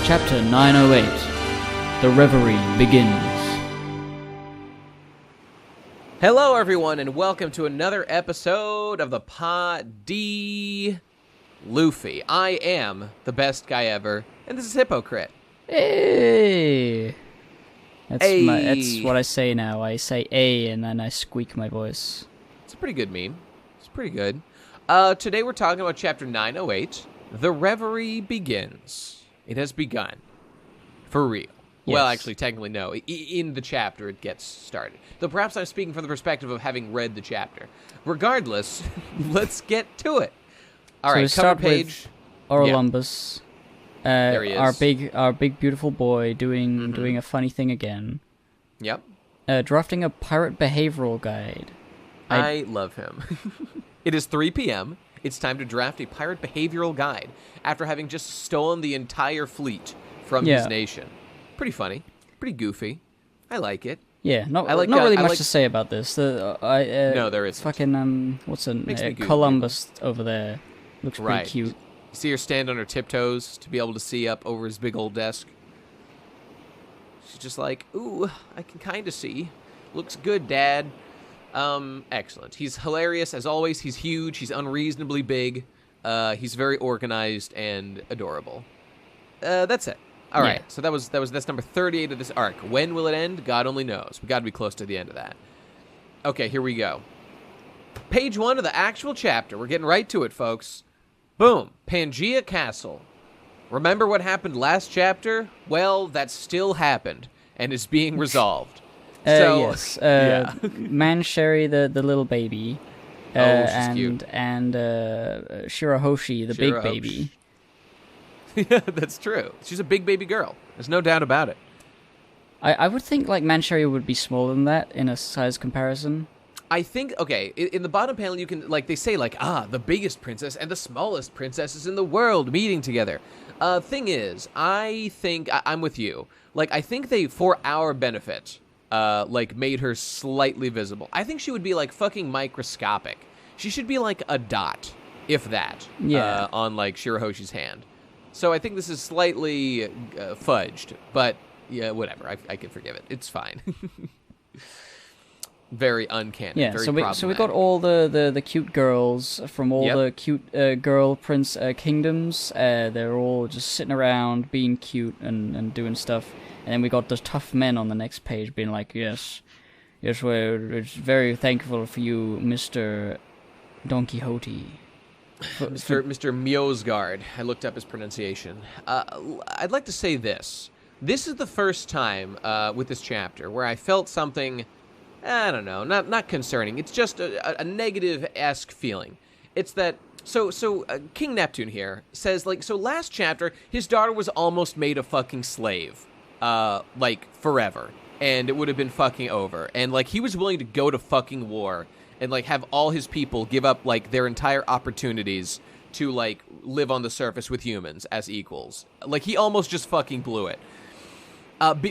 Chapter 908. The Reverie begins. Hello, everyone, and welcome to another episode of the D. Luffy. I am the best guy ever, and this is Hypocrite. Hey! That's Hey. that's what I say now. I say A and then I squeak my voice. It's a pretty good meme. It's pretty good. Today we're talking about Chapter 908. The Reverie begins. It has begun. For real. Yes. Well, actually, technically, no. In the chapter, it gets started. Though perhaps I'm speaking from the perspective of having read the chapter. Regardless, let's get to it. All right, we cover start page. with Orlumbus. There he is. Our big beautiful boy doing a funny thing again. Yep. Drafting a pirate behavioral guide. I love him. It is 3 p.m. It's time to draft a pirate behavioral guide after having just stolen the entire fleet from his nation. Pretty funny. Pretty goofy. I like it. Yeah, not really much to say about this. No, there isn't. Fucking, Columbus over there. Looks pretty cute. You see her stand on her tiptoes to be able to see up over his big old desk. She's just like, ooh, I can kind of see. Looks good, Dad. Excellent. He's hilarious, as always. He's huge. He's unreasonably big. He's very organized and adorable. That's it. All right, so that's number 38 of this arc. When will it end? God only knows. We got to be close to the end of that. Okay, here we go. Page 1 of the actual chapter. We're getting right to it, folks. Boom. Pangea Castle. Remember what happened last chapter? Well, that still happened and is being resolved. Yes. Mansherry, the little baby. She's cute. And Shirahoshi, the big baby. Yeah, that's true. She's a big baby girl. There's no doubt about it. I would think like Mansherry would be smaller than that in a size comparison. I think, okay, in the bottom panel you can, like, they say, like, the biggest princess and the smallest princesses in the world meeting together. Thing is, I think, I'm with you. Like, I think they, for our benefit, made her slightly visible. I think she would be, like, fucking microscopic. She should be, like, a dot, if that, on, like, Shirahoshi's hand. So I think this is slightly fudged, but, yeah, whatever. I can forgive it. It's fine. Very uncanny. Yeah, very so we got all the cute girls from all the cute girl prince kingdoms. They're all just sitting around being cute and doing stuff. And then we got the tough men on the next page being like, yes, we're very thankful for you, Mr. Don Quixote. Mr. Mjosgard. I looked up his pronunciation. I'd like to say this. This is the first time with this chapter where I felt something, I don't know, not concerning. It's just a negative-esque feeling. It's that, so King Neptune here says, like, so last chapter, his daughter was almost made a fucking slave, forever. And it would have been fucking over. And, like, he was willing to go to fucking war and, like, have all his people give up, like, their entire opportunities to, like, live on the surface with humans as equals. Like, he almost just fucking blew it.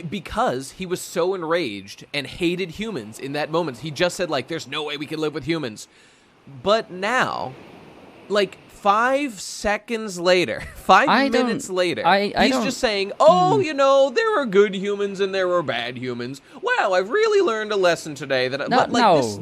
Because he was so enraged and hated humans in that moment. He just said, like, there's no way we can live with humans. But now, like, 5 seconds later, 5 minutes later, he's just saying, you know, there were good humans and there were bad humans. Wow, I've really learned a lesson today that,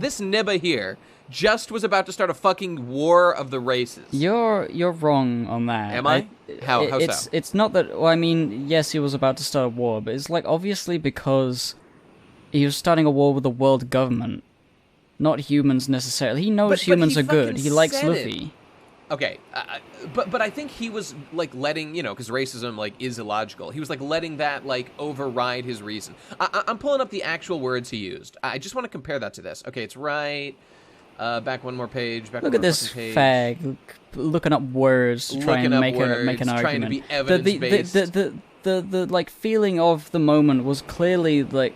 this Nibba here just was about to start a fucking war of the races. You're wrong on that. Am I? How so? It's not that, well, I mean, yes, he was about to start a war, but it's, like, obviously because he was starting a war with the world government, not humans necessarily. He knows humans are good. He likes Luffy. Okay, but I think he was, like, letting, you know, because racism, like, is illogical. He was, like, letting that, like, override his reason. I'm pulling up the actual words he used. I just want to compare that to this. Okay, it's right. Back one more page. Look at this fag looking up words, trying to make an argument. Trying to be evidence-based. The like feeling of the moment was clearly like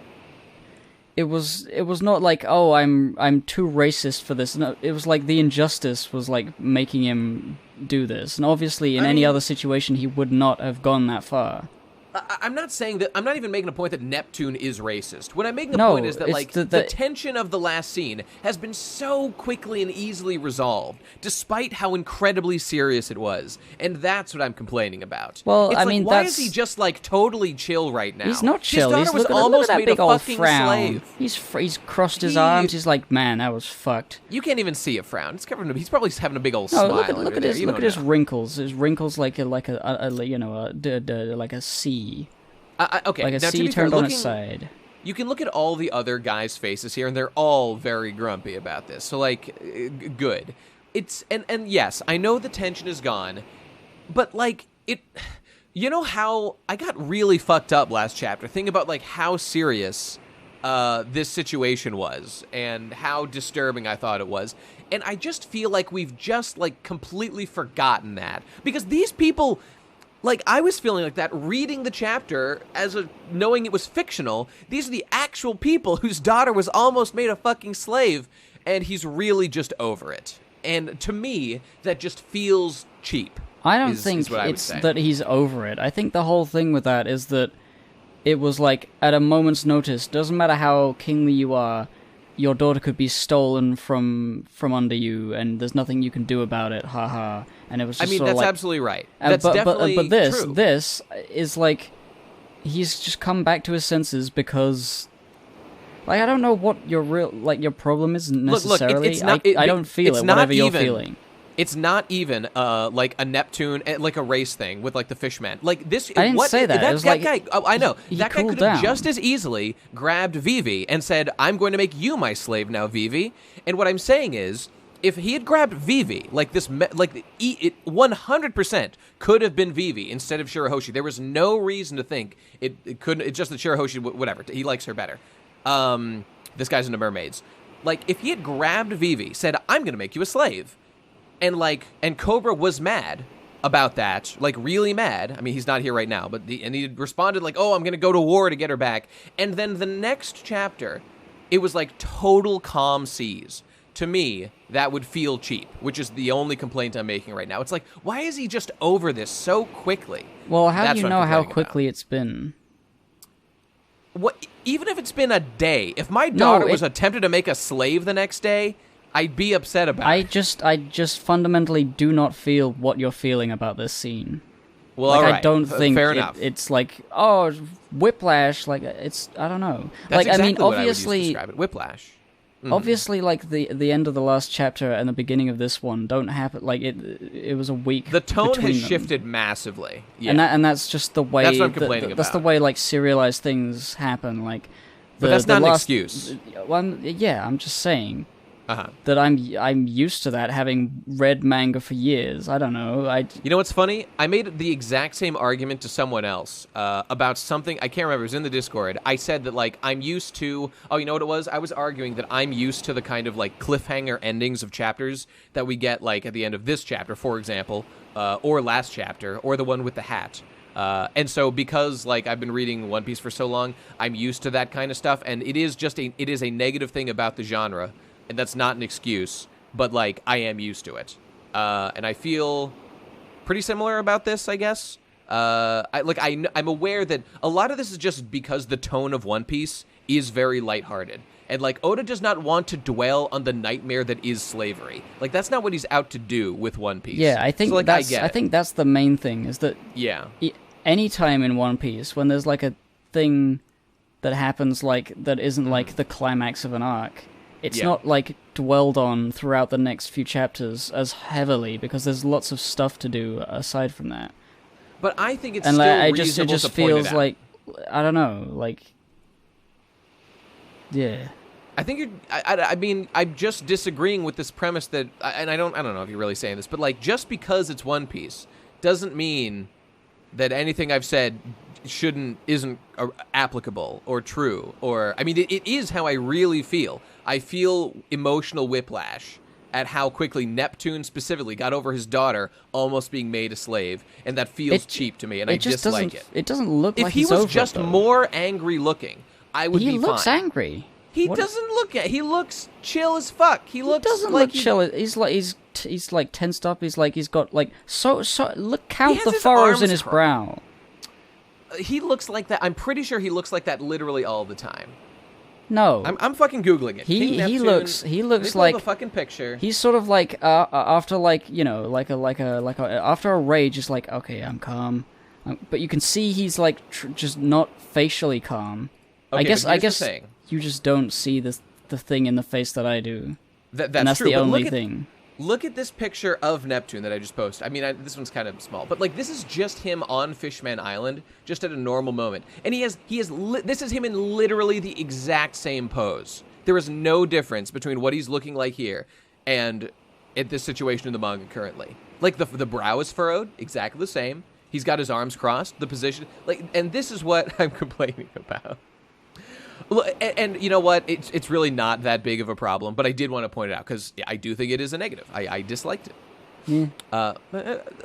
it was not like, oh, I'm too racist for this. No, it was like the injustice was like making him do this, and obviously in any other situation he would not have gone that far. I'm not saying that. I'm not even making a point that Neptune is racist. What I'm making a No, point is that, it's like, the the tension of the last scene has been so quickly and easily resolved, despite how incredibly serious it was. And that's what I'm complaining about. Well, it's I like, mean, why that's... is he just, like, totally chill right now? He's not chill. His daughter was almost look at that made big a old fucking frown. slave. He's crossed his arms. He's like, man, that was fucked. You can't even see a frown. It's covered. He's probably having a big old No, smile. look at his wrinkles. His wrinkles like a C. Okay, Like a now, C to be fair, turned on its side. You can look at all the other guys' faces here, and they're all very grumpy about this. So, like, good. It's and yes, I know the tension is gone, but like it. You know how I got really fucked up last chapter? Think about like how serious this situation was and how disturbing I thought it was. And I just feel like we've just like completely forgotten that because these people. Like, I was feeling like that reading the chapter knowing it was fictional. These are the actual people whose daughter was almost made a fucking slave, and he's really just over it. And to me, that just feels cheap. I don't think it's that he's over it. I think the whole thing with that is that it was like, at a moment's notice, doesn't matter how kingly you are, your daughter could be stolen from under you, and there's nothing you can do about it, haha. And it was just that's like, absolutely right. That's definitely but true. This is like, he's just come back to his senses because, like, I don't know what your problem is necessarily. Look, I don't feel it, whatever you're feeling. It's not even like a Neptune, like a race thing with like the fishman. Like this, I didn't say that. It was that like, guy. Oh, I know he that guy cooled could have down. just as easily grabbed Vivi and said, "I'm going to make you my slave now, Vivi." And what I'm saying is, if he had grabbed Vivi, like this, it 100% could have been Vivi instead of Shirahoshi. There was no reason to think it couldn't. It's just that Shirahoshi, whatever, he likes her better. This guy's into mermaids. Like if he had grabbed Vivi, said, "I'm going to make you a slave." And Cobra was mad about that, like really mad. I mean, he's not here right now, but he responded like, "Oh, I'm gonna go to war to get her back." And then the next chapter, it was like total calm seas. To me, that would feel cheap, which is the only complaint I'm making right now. It's like, why is he just over this so quickly? Well, how do you know how quickly it's been? What? Even if it's been a day, if my daughter was attempted to make a slave the next day, I'd be upset about it. I just fundamentally do not feel what you're feeling about this scene. Well, like, all right. I don't think fair enough. It's like, oh, whiplash. Like it's, I don't know. That's like exactly I mean, what obviously, I would use to describe it. Whiplash. Mm-hmm. Obviously, like the end of the last chapter and the beginning of this one don't happen. Like it was a week. The tone has them. Shifted massively. Yeah. And that's just the way. That's what I'm complaining about. That's the way like serialized things happen. Like, but that's not an excuse. Well, yeah, I'm just saying. Uh-huh. That I'm used to that, having read manga for years. I don't know. You know what's funny? I made the exact same argument to someone else about something. I can't remember. It was in the Discord. I said that, like, I'm used to... Oh, you know what it was? I was arguing that I'm used to the kind of, like, cliffhanger endings of chapters that we get, like, at the end of this chapter, for example, or last chapter, or the one with the hat. And so because, like, I've been reading One Piece for so long, I'm used to that kind of stuff, and it is a negative thing about the genre. And that's not an excuse, but, like, I am used to it. And I feel pretty similar about this, I guess. I'm aware that a lot of this is just because the tone of One Piece is very lighthearted. And, like, Oda does not want to dwell on the nightmare that is slavery. Like, that's not what he's out to do with One Piece. Yeah, I think so, like, I think that's the main thing, is that any time in One Piece, when there's, like, a thing that happens, like, that isn't, like, the climax of an arc... It's not, like, dwelled on throughout the next few chapters as heavily, because there's lots of stuff to do aside from that. But I think it's and still it reasonable just to point feels it out. like, I don't know, like, yeah. I think I mean, I'm just disagreeing with this premise that, and I don't know if you're really saying this, but, like, just because it's One Piece doesn't mean that anything I've said isn't applicable or true, or I mean it is how I really feel. I feel emotional whiplash at how quickly Neptune specifically got over his daughter almost being made a slave, and that feels cheap to me, and I dislike it. It doesn't look like he's over it. If he was just more angry looking, I would be fine. He looks angry. He looks chill as fuck. He doesn't look chill. He's like tensed up. He's got like so look, count the furrows in his brow. he looks like that. I'm pretty sure he looks like that literally all the time. No, I'm fucking googling it. He looks like like a fucking picture. He's sort of like after like after a rage, it's like, okay, I'm calm, but you can see he's like just not facially calm. Okay, I guess you just don't see the thing in the face that I do. That's true. The only thing. Look at this picture of Neptune that I just posted. I mean, this one's kind of small, but like this is just him on Fishman Island, just at a normal moment, and this is him in literally the exact same pose. There is no difference between what he's looking like here and at this situation in the manga currently. Like the brow is furrowed, exactly the same. He's got his arms crossed, the position, like, and this is what I'm complaining about. And you know what? It's really not that big of a problem, but I did want to point it out because I do think it is a negative. I disliked it.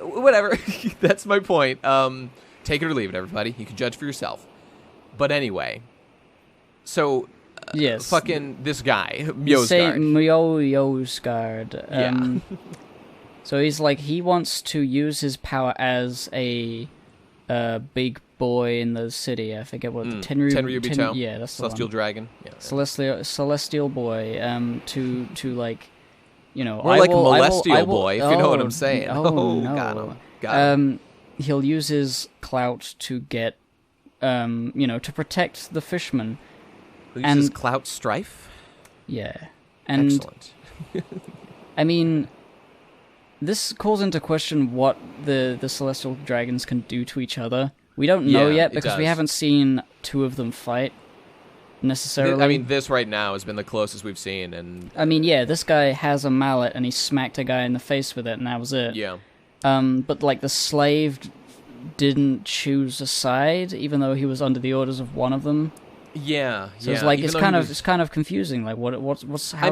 Whatever. That's my point. Take it or leave it, everybody. You can judge for yourself. But anyway, so yes, fucking this guy, Mjosgard. Yeah. So he's like, he wants to use his power as a big boy in the city. I forget what Tenryuubito. Yeah, that's the Celestial one. Dragon. Yeah. Celestial boy. To like, you know, or like Molestial boy, if you know what I'm saying. Oh, no. Got him. He'll use his clout to get, to protect the fishermen. Who uses clout strife? Yeah, and excellent. I mean, this calls into question what the celestial dragons can do to each other. We don't know yet because we haven't seen two of them fight necessarily. I mean, this right now has been the closest we've seen, and I mean, yeah, this guy has a mallet and he smacked a guy in the face with it, and that was it. Yeah. But like the slave didn't choose a side, even though he was under the orders of one of them. Yeah. So it's like it's kind of confusing. Like how's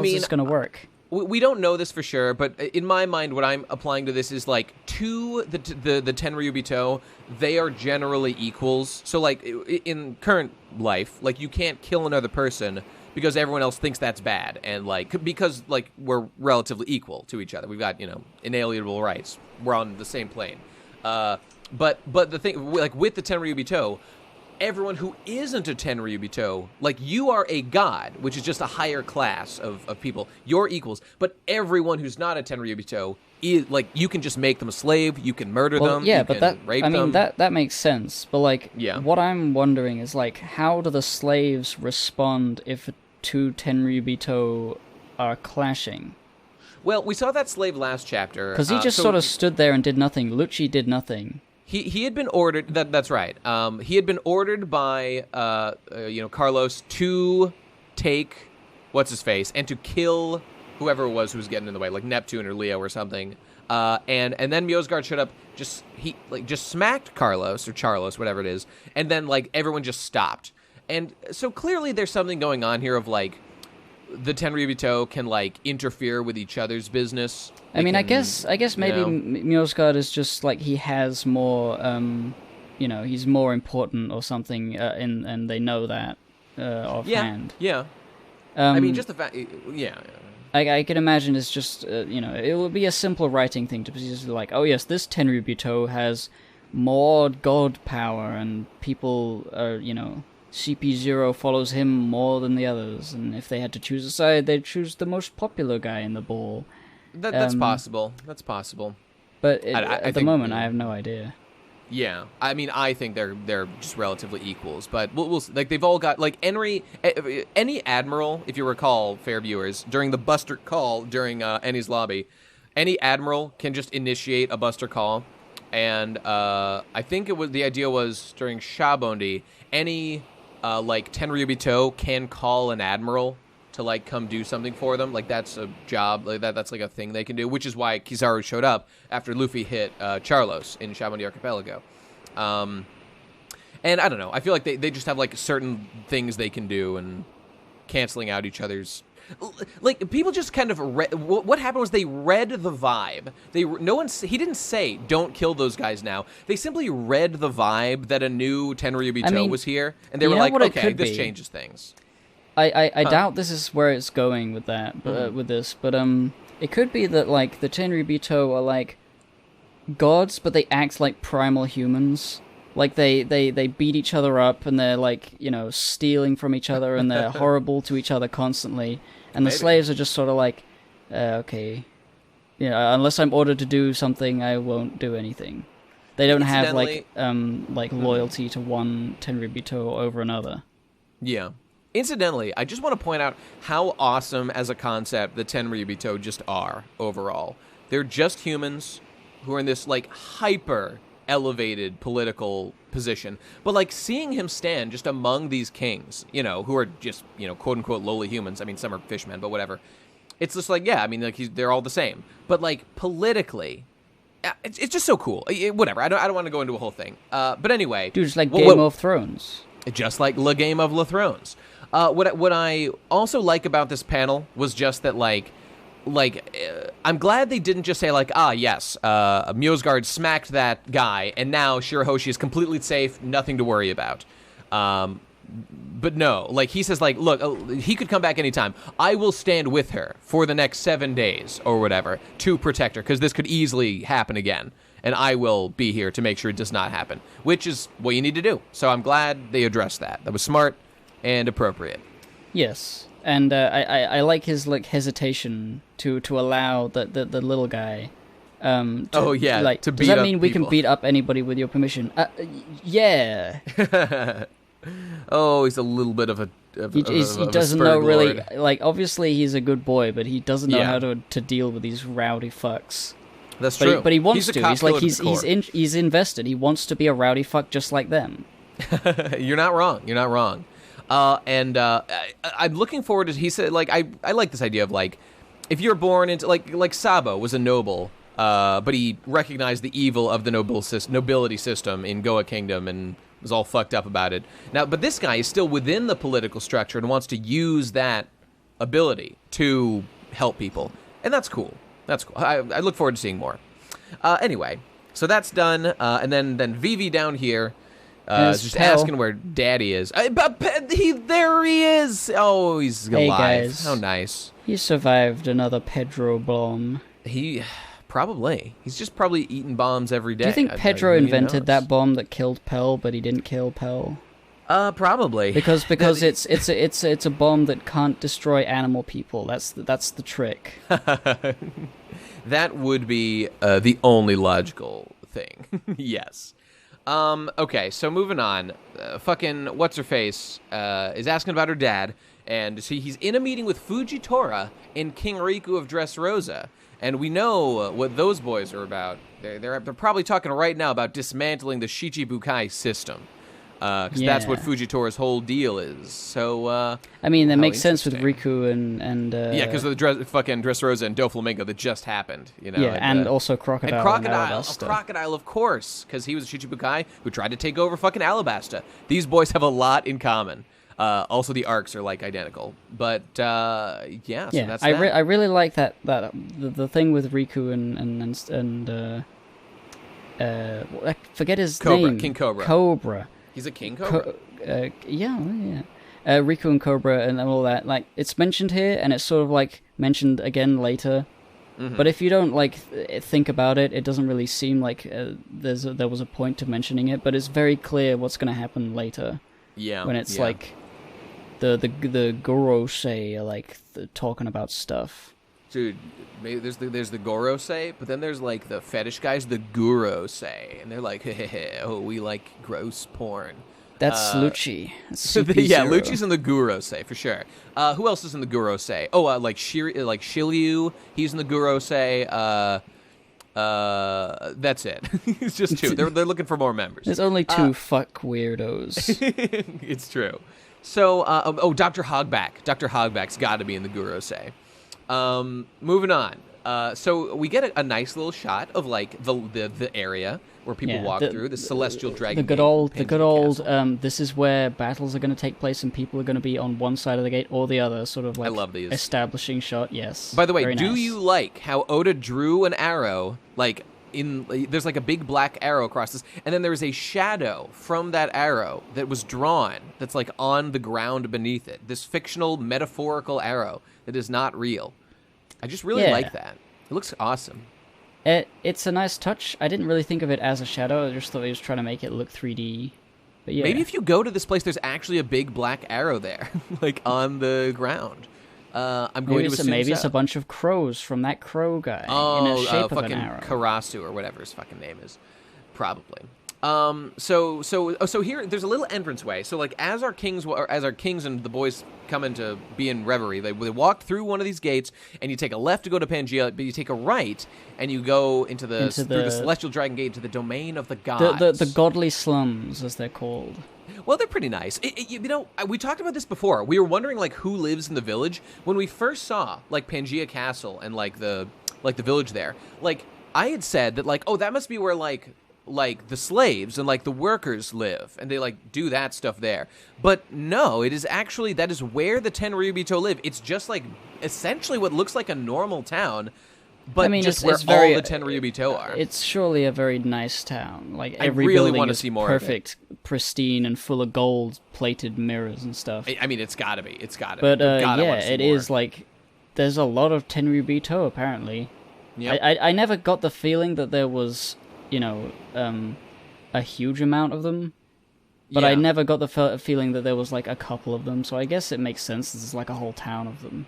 this gonna work? We don't know this for sure, but in my mind, what I'm applying to this is like to the Tenryuubito, they are generally equals. So like in current life, like you can't kill another person because everyone else thinks that's bad, and like because like we're relatively equal to each other. We've got inalienable rights. We're on the same plane. But the thing like with the Tenryuubito, everyone who isn't a Tenryuubito, like you are a god, which is just a higher class of people. You're equals, but everyone who's not a Tenryuubito is like you can just make them a slave. You can murder them. Yeah, you but can rape them. that makes sense. But like, yeah. What I'm wondering is like, how do the slaves respond if two Tenryuubito are clashing? Well, we saw that slave last chapter because he just sort of stood there and did nothing. Lucci did nothing. He had been ordered. That's right. He had been ordered by Carlos to take what's his face and to kill whoever it was who was getting in the way, like Neptune or Leo or something. And then Mjosgard showed up. Just smacked Carlos or Charlos, whatever it is, and then like everyone just stopped. And so clearly there's something going on here of like the Tenryuubito can like interfere with each other's business. I mean, I guess maybe Mjosgard is just like he has more, he's more important or something, and they know that offhand. Yeah. I mean, just the fact, yeah. I can imagine it's just, it would be a simple writing thing to be just like, oh yes, this Tenryuubito has more god power, and people are, CP0 follows him more than the others, and if they had to choose a side, they'd choose the most popular guy in the ball. That's possible. That's possible. But at the moment, I have no idea. Yeah, I mean, I think they're just relatively equals, but we'll like they've all got like any admiral, if you recall, fair viewers, during the Buster call during Ennie's lobby, any admiral can just initiate a Buster call, and I think the idea was during Shabondi, any like Tenryuubito can call an admiral to like come do something for them. Like that's a job, like that's like a thing they can do, which is why Kizaru showed up after Luffy hit Charlos in Shabondi Archipelago. And I don't know, I feel like they just have like certain things they can do and canceling out each other's. Like people just kind of what happened was they read the vibe. He didn't say don't kill those guys now. They simply read the vibe that a new Tenryuubito was here, and they were like, okay, this changes things. I doubt this is where it's going with that, with this, but it could be that like the Tenryuubito are like gods, but they act like primal humans. Like they beat each other up, and they're like, stealing from each other, and they're horrible to each other constantly. And the slaves are just sort of like, okay, unless I'm ordered to do something, I won't do anything. They don't have like loyalty to one Tenryubito over another. Yeah. Incidentally, I just want to point out how awesome as a concept the Tenryubito just are overall. They're just humans who are in this like hyper elevated political position, but like seeing him stand just among these kings, who are just, quote unquote lowly humans. I mean, some are fishmen, but whatever. It's just like, yeah, I mean, like they're all the same, but like politically, it's just so cool. Whatever. I don't want to go into a whole thing. But anyway, dude, it's like Game of Thrones. Just like the Game of Thrones. What I also like about this panel was just that I'm glad they didn't just say yes, Mjosgard smacked that guy, and now Shirahoshi is completely safe, nothing to worry about. But no, he says look, he could come back anytime. I will stand with her for the next 7 days or whatever to protect her, because this could easily happen again, and I will be here to make sure it does not happen, which is what you need to do. So I'm glad they addressed that. That was smart and appropriate. Yes. And I like his hesitation to allow the little guy. To beat does that mean we can beat up anybody with your permission? Yeah. Oh, he's a little bit of a. He doesn't know really. Obviously he's a good boy, but he doesn't know how to deal with these rowdy fucks. That's true. But he wants to. He's invested. He wants to be a rowdy fuck just like them. You're not wrong. I'm looking forward to, he said, I like this idea of, if you're born into, like Sabo was a noble, but he recognized the evil of the nobility system in Goa Kingdom and was all fucked up about it. Now, but this guy is still within the political structure and wants to use that ability to help people. And that's cool. I look forward to seeing more. Anyway, so that's done, and then Vivi down here, just asking where Daddy is. There he is! Oh, he's alive. Hey guys. How nice. He survived another Pedro bomb. He's just probably eating bombs every day. Do you think Pedro invented that bomb that killed Pell, but he didn't kill Pell? Probably. Because it's a bomb that can't destroy animal people. That's the trick. That would be the only logical thing. Yes. Okay, so moving on. Fucking what's-her-face is asking about her dad, and see, he's in a meeting with Fujitora and King Riku of Dressrosa, and we know what those boys are about. They're probably talking right now about dismantling the Shichibukai system, because that's what Fujitora's whole deal is. So, I mean, that makes sense with Riku and because of the fucking Dressrosa and Doflamingo that just happened, Yeah, and also Crocodile. And Crocodile, of course, because he was a Shichibukai who tried to take over fucking Alabasta. These boys have a lot in common. Also, the arcs are identical, but so that's I really like that the thing with Riku and I forget his name. King Cobra. Cobra. He's a king cobra? Yeah. Riku and Cobra and all that. It's mentioned here, and it's sort of, mentioned again later. Mm-hmm. But if you don't, think about it, it doesn't really seem like there was a point to mentioning it, but it's very clear what's going to happen later. Yeah. When it's, the Gorosei are, talking about stuff. Dude, there's the Gorosei, but then there's the fetish guys, the Gurosei, and they're oh, we like gross porn. That's Lucci. Lucci's in the Gurosei for sure. Who else is in the Gurosei? Oh, Shiryu, he's in the Gurosei. That's it. It's just two. They're looking for more members. There's only two fuck weirdos. It's true. So, Dr. Hogback. Dr. Hogback's got to be in the Gurosei. Moving on. So we get a nice little shot of the area where people walk through the celestial dragon. The good old. This is where battles are going to take place, and people are going to be on one side of the gate or the other. Sort of I love these establishing shot. Yes. By the way, do you like how Oda drew an arrow there's a big black arrow across this, and then there's a shadow from that arrow that was drawn that's on the ground beneath it. This fictional, metaphorical arrow that is not real. I just really like that. It looks awesome. It's a nice touch. I didn't really think of it as a shadow. I just thought he was trying to make it look 3D. But yeah. Maybe if you go to this place, there's actually a big black arrow there, like on the ground. I'm going to assume maybe it's a bunch of crows from that crow guy in a shape of an arrow. Karasu or whatever his fucking name is, probably. So here there's a little entranceway. So like as our kings and the boys come in to be in Reverie, they walk through one of these gates, and you take a left to go to Pangea, but you take a right and you go through the Celestial Dragon Gate to the domain of the gods. The godly slums, as they're called. Well, they're pretty nice. We talked about this before. We were wondering like who lives in the village when we first saw like Pangea Castle and like the village there. Like I had said that like, oh, that must be where like the slaves and like the workers live, and they like do that stuff there. But no, it is actually that is where the Tenryuubito live. It's just like essentially what looks like a normal town, but just where all the Tenryuubito are. It's surely a very nice town. Like every really building want to is see more perfect, pristine, and full of gold-plated mirrors and stuff. I mean, it's gotta be. But it is like there's a lot of Tenryuubito apparently. Yep. I never got the feeling that there was, a huge amount of them, but I never got the feeling that there was like a couple of them. So I guess it makes sense. There's like a whole town of them.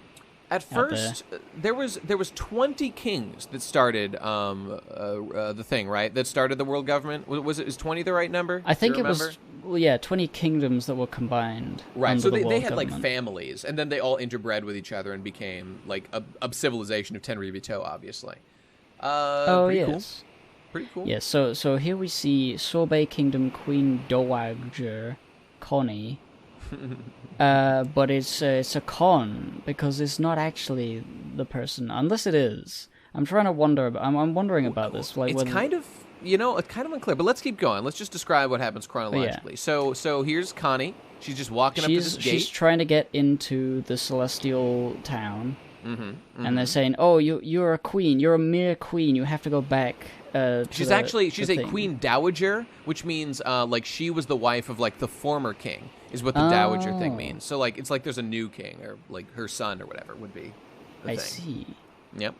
At first, there was 20 kings that started the thing, right? That started the world government. Is 20 the right number? I think it was. Well, yeah, 20 kingdoms that were combined. Right. So they had government. like families, and then they all interbred with each other and became like a civilization of Tenryubito, obviously. Pretty cool. Pretty cool. Yeah. So here we see Sorbet Kingdom Queen Dowager Connie. But it's a con because it's not actually the person, unless it is. I'm wondering about this. Like, it's kind of unclear. But let's keep going. Let's just describe what happens chronologically. Yeah. So here's Connie. She's just walking up to this gate. She's trying to get into the celestial town, and they're saying, "Oh, you're a queen. You're a mere queen. You have to go back." She's a queen dowager, which means like she was the wife of like the former king. Is what the dowager thing means. So like it's like there's a new king, or like her son or whatever would be the thing. I see. Yep.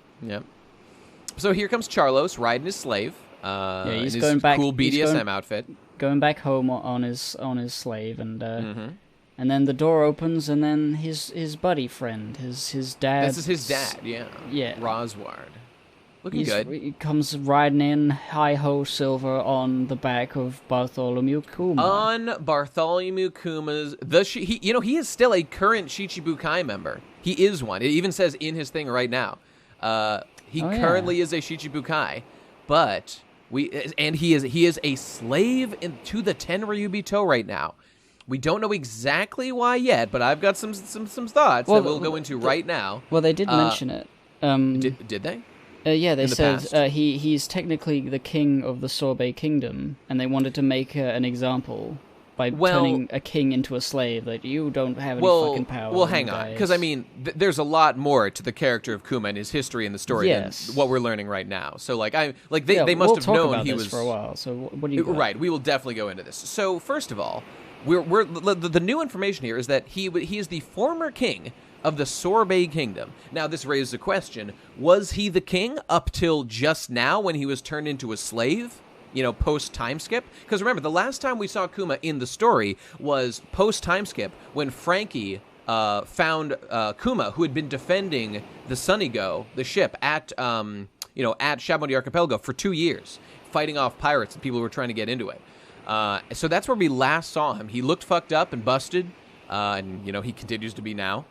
So here comes Charlos riding his slave. He's in going his back. Cool BDSM outfit. Going back home on his slave, and then the door opens, and then his buddy friend, his dad. This is his dad. Yeah. Rosward. Looking good. He comes riding in, hi-ho silver, on the back of Bartholomew Kuma. On Bartholomew Kuma's... he is still a current Shichibukai member. He is one. It even says in his thing right now. He currently is a Shichibukai, but... he is a slave to the Tenryuubito right now. We don't know exactly why yet, but I've got some thoughts that we'll go into right now. Well, they did mention it. Did they? Yeah, they said he's technically the king of the Sorbet Kingdom, and they wanted to make an example by turning a king into a slave. Like, you don't have any fucking power. Well, hang on, because I mean, there's a lot more to the character of Kuma and his history in the story than what we're learning right now. So, they must have known he was for a while. So, what do you got? Right? We will definitely go into this. So, first of all, the new information here is that he is the former king of the Sorbet Kingdom. Now, this raises a question. Was he the king up till just now when he was turned into a slave? Post-time skip? Because remember, the last time we saw Kuma in the story was post-time skip when Frankie found Kuma, who had been defending the Sunigo, the ship, at Sabo the Archipelago for 2 years, fighting off pirates and people who were trying to get into it. So that's where we last saw him. He looked fucked up and busted, and he continues to be now.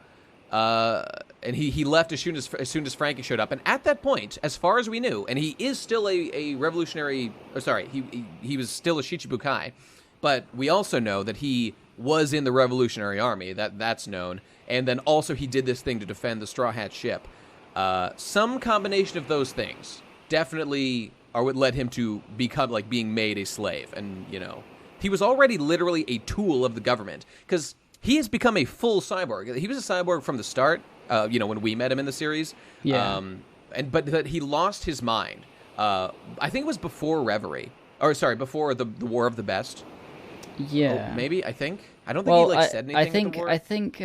And he left as soon as Frankie showed up. And at that point, as far as we knew, and he is still a revolutionary... he was still a Shichibukai. But we also know that he was in the Revolutionary Army. That's known. And then also he did this thing to defend the Straw Hat ship. Some combination of those things definitely are what led him to become, like, being made a slave. And, he was already literally a tool of the government. Because... he has become a full cyborg. He was a cyborg from the start, when we met him in the series. Yeah. But he lost his mind. I think it was before Reverie. Before the War of the Best. Yeah. Oh, maybe, I think. I don't think he said anything. I think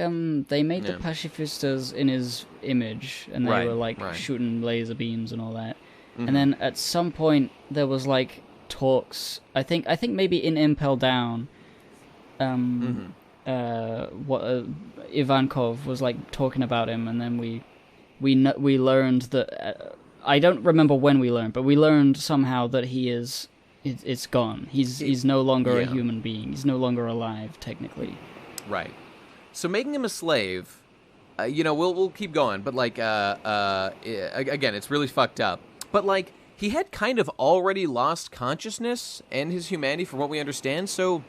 they made the pacifistas in his image, and they were shooting laser beams and all that. And then at some point there was like talks. I think maybe in Impel Down, Ivankov was like talking about him, and then we learned that I don't remember when we learned, but we learned somehow that it's gone. He's no longer a human being. He's no longer alive technically. Right. So making him a slave, we'll keep going, but like again, it's really fucked up. But like he had kind of already lost consciousness and his humanity from what we understand. So,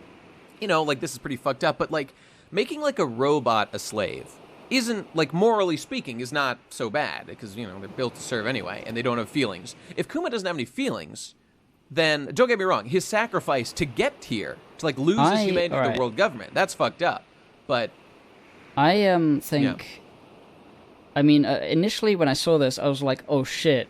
like this is pretty fucked up, but like making like a robot a slave isn't, like, morally speaking, is not so bad, because, they're built to serve anyway, and they don't have feelings. If Kuma doesn't have any feelings, then, don't get me wrong, his sacrifice to get here, to, like, lose his humanity to the world government, that's fucked up. But I think... I mean, initially when I saw this, I was like, oh shit,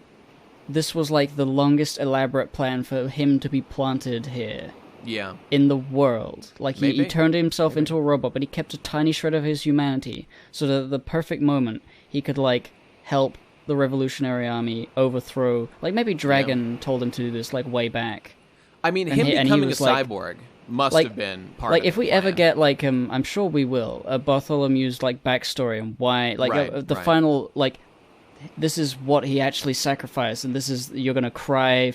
this was, like, the longest elaborate plan for him to be planted here. Yeah. In the world. Like, he turned himself into a robot, but he kept a tiny shred of his humanity. So that the perfect moment, he could, like, help the Revolutionary Army overthrow... Like, maybe Dragon told him to do this, like, way back. I mean, him becoming a cyborg must have been part of the plan. If we ever get, like, I'm sure we will, Bartholomew's, like, backstory and why... Like, the final, like... This is what he actually sacrificed, and this is, you're gonna cry a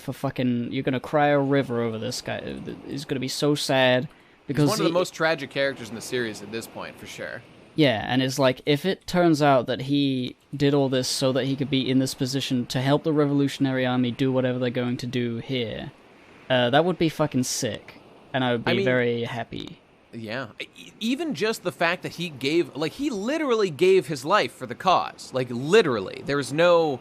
river over this guy. He's gonna be so sad, because he's one of the most tragic characters in the series at this point, for sure. Yeah, and it's like, if it turns out that he did all this so that he could be in this position to help the Revolutionary Army do whatever they're going to do here, that would be fucking sick, and I would be very happy. Yeah. Even just the fact that he literally gave his life for the cause. Like, literally. There's no...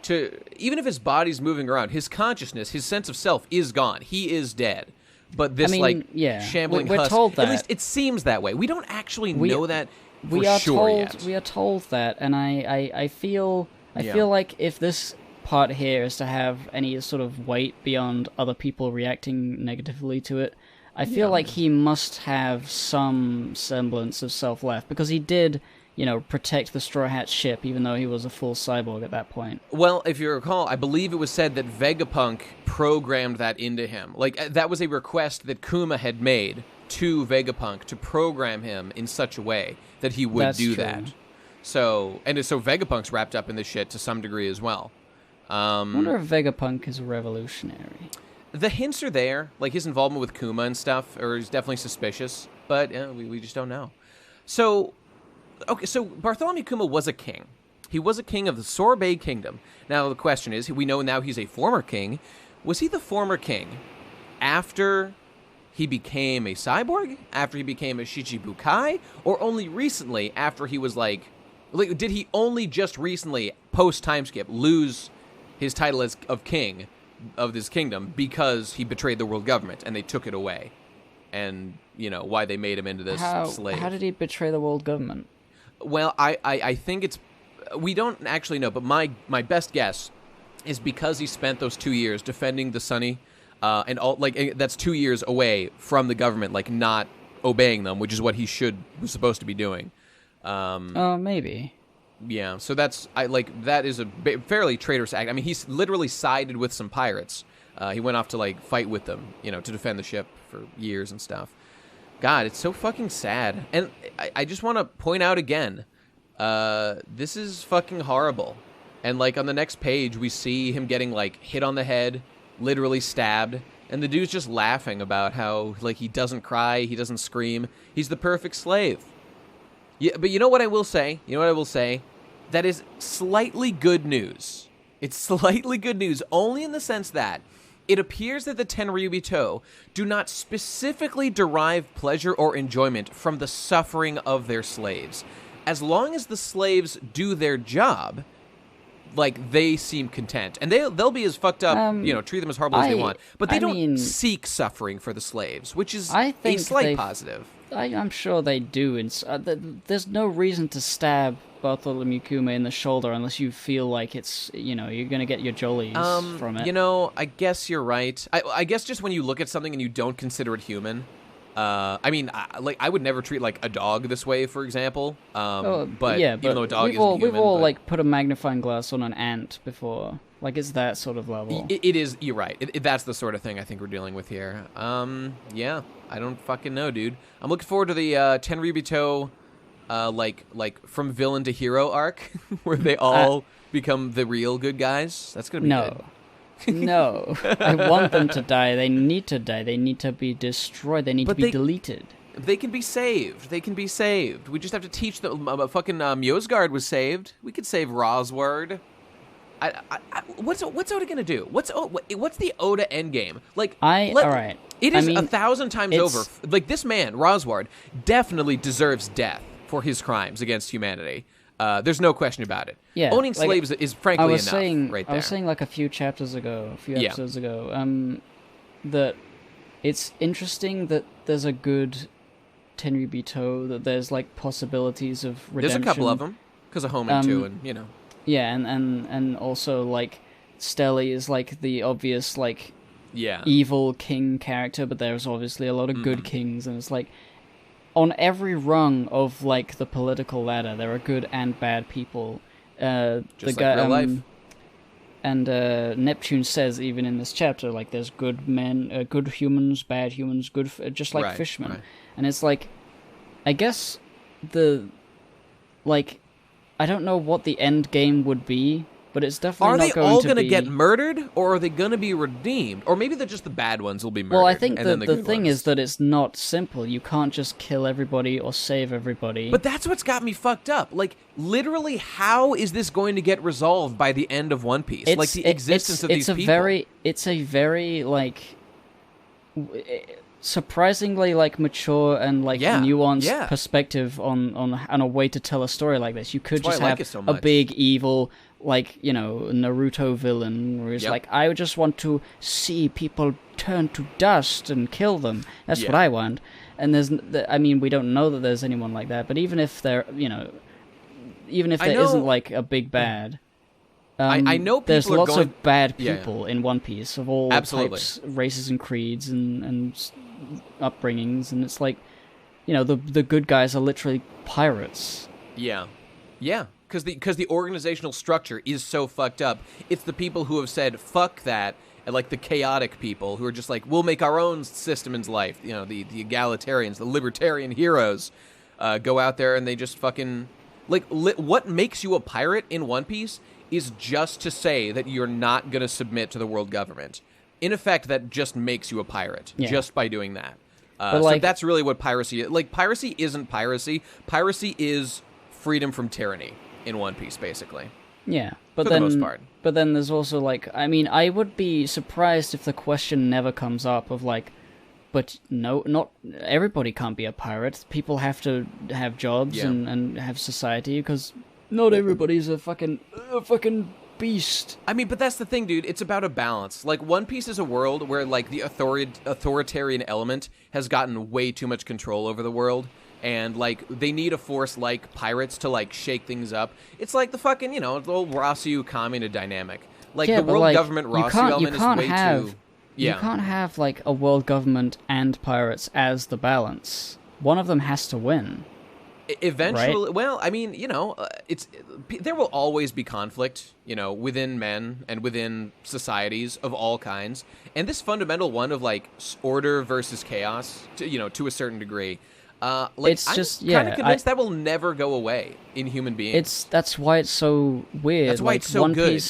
Even if his body's moving around, his consciousness, his sense of self is gone. He is dead. But this, shambling we're husk... told that. At least it seems that way. We don't actually know that for sure yet. We are told that, and I feel like if this part here is to have any sort of weight beyond other people reacting negatively to it, I feel like he must have some semblance of self left, because he did, protect the Straw Hat ship, even though he was a full cyborg at that point. Well, if you recall, I believe it was said that Vegapunk programmed that into him. Like, that was a request that Kuma had made to Vegapunk to program him in such a way that he would do that. So Vegapunk's wrapped up in this shit to some degree as well. I wonder if Vegapunk is revolutionary. The hints are there, like his involvement with Kuma and stuff, or is definitely suspicious, but we just don't know. So Bartholomew Kuma was a king. He was a king of the Sorbet Kingdom. Now the question is, we know now he's a former king. Was he the former king after he became a cyborg? After he became a Shichibukai? Or only recently, after he was like did he only just recently, post-timeskip, lose his title of king of this kingdom because he betrayed the world government and they took it away, and why they made him into this slave? How did he betray the world government? Well, I think it's, we don't actually know, but my best guess is because he spent those 2 years defending the Sunny, and all, like, that's 2 years away from the government, like, not obeying them, which is what he was supposed to be doing. Maybe. Yeah, so that is a fairly traitorous act. I mean, he's literally sided with some pirates. He went off to, like, fight with them, to defend the ship for years and stuff. God, it's so fucking sad. And I just want to point out again, this is fucking horrible. And, like, on the next page, we see him getting, like, hit on the head, literally stabbed, and the dude's just laughing about how, like, he doesn't cry, he doesn't scream. He's the perfect slave. Yeah, but you know what I will say? That is slightly good news. It's slightly good news, only in the sense that it appears that the Tenryuubito do not specifically derive pleasure or enjoyment from the suffering of their slaves. As long as the slaves do their job, like, they seem content. And they'll be as fucked up, treat them as horrible as they want. But they don't seek suffering for the slaves, which is a slight positive. I'm sure they do. There's no reason to stab Bartholomew Kuma in the shoulder unless you feel like it's, you're going to get your jollies from it. I guess you're right. I guess just when you look at something and you don't consider it human, I mean, I would never treat like a dog this way, for example. But yeah, even though a dog we've isn't all, human, we've all but like put a magnifying glass on an ant before. Like, it's that sort of level. it is. You're right. That's the sort of thing I think we're dealing with here. Yeah, I don't fucking know, dude. I'm looking forward to the Tenryuubito, like from villain to hero arc, where they all become the real good guys. That's gonna be good. No, I want them to die. They need to die. They need to be destroyed. They need to be deleted. They can be saved. They can be saved. We just have to teach them. Fucking Mjosgard was saved. We could save Rosward. What's Oda gonna do? What's the Oda endgame? Like, all right. It is 1,000 times over. Like, this man, Rosward, definitely deserves death for his crimes against humanity. There's no question about it. Yeah, owning slaves is frankly enough. Right there. I was saying like a few episodes ago, that it's interesting that there's a good Tenryubito, that there's like possibilities of redemption. There's a couple of them because of homing too, and you know. Yeah, and also like Stelly is like the obvious like evil king character, but there's obviously a lot of good kings, and it's like, on every rung of like the political ladder, there are good and bad people. Just the like guy, real life. And Neptune says even in this chapter, like, there's good men, good humans, bad humans, good, just like fishmen. Right. And it's like, I guess I don't know what the end game would be, but it's definitely not going to be... Are they all going to get murdered, or are they going to be redeemed? Or maybe they're just the bad ones will be murdered. Well, I think the thing is that it's not simple. You can't just kill everybody or save everybody. But that's what's got me fucked up. Like, literally, how is this going to get resolved by the end of One Piece? Like, the existence of these people. It's a very, like... surprisingly like mature and like nuanced perspective on a way to tell a story like this. You could just have a big evil, like, you know, Naruto villain where he's like, I just want to see people turn to dust and kill them. That's what I want. And we don't know that there's anyone like that, but even if there isn't like a big bad, I know people there's lots of bad people in One Piece of all types, races and creeds and upbringings, and it's like, you know, the good guys are literally pirates. Yeah, because the organizational structure is so fucked up. It's the people who have said fuck that, and like the chaotic people who are just like, we'll make our own system in life. You know, the egalitarians, the libertarian heroes, go out there and they just fucking what makes you a pirate in One Piece is just to say that you're not going to submit to the world government. In effect, that just makes you a pirate, just by doing that. So that's really what piracy is. Like, piracy isn't piracy. Piracy is freedom from tyranny in One Piece, basically. Yeah, for the most part. But then there's also, like, I mean, I would be surprised if the question never comes up of, like, but no, not everybody can't be a pirate. People have to have jobs and have society, because not everybody's a fucking beast. I mean, but that's the thing, dude. It's about a balance. Like, One Piece is a world where, like, the authoritarian element has gotten way too much control over the world, and, like, they need a force like pirates to, like, shake things up. It's like the fucking, you know, the old Rasu Kamina dynamic. Like, the world government Rasu element is way too... You can't have, like, a world government and pirates as the balance. One of them has to win. Eventually, right? Well, I mean, you know, there will always be conflict, you know, within men and within societies of all kinds. And this fundamental one of, like, order versus chaos, to a certain degree, I'm kind of convinced that will never go away in human beings. That's why it's so weird. That's why it's so good.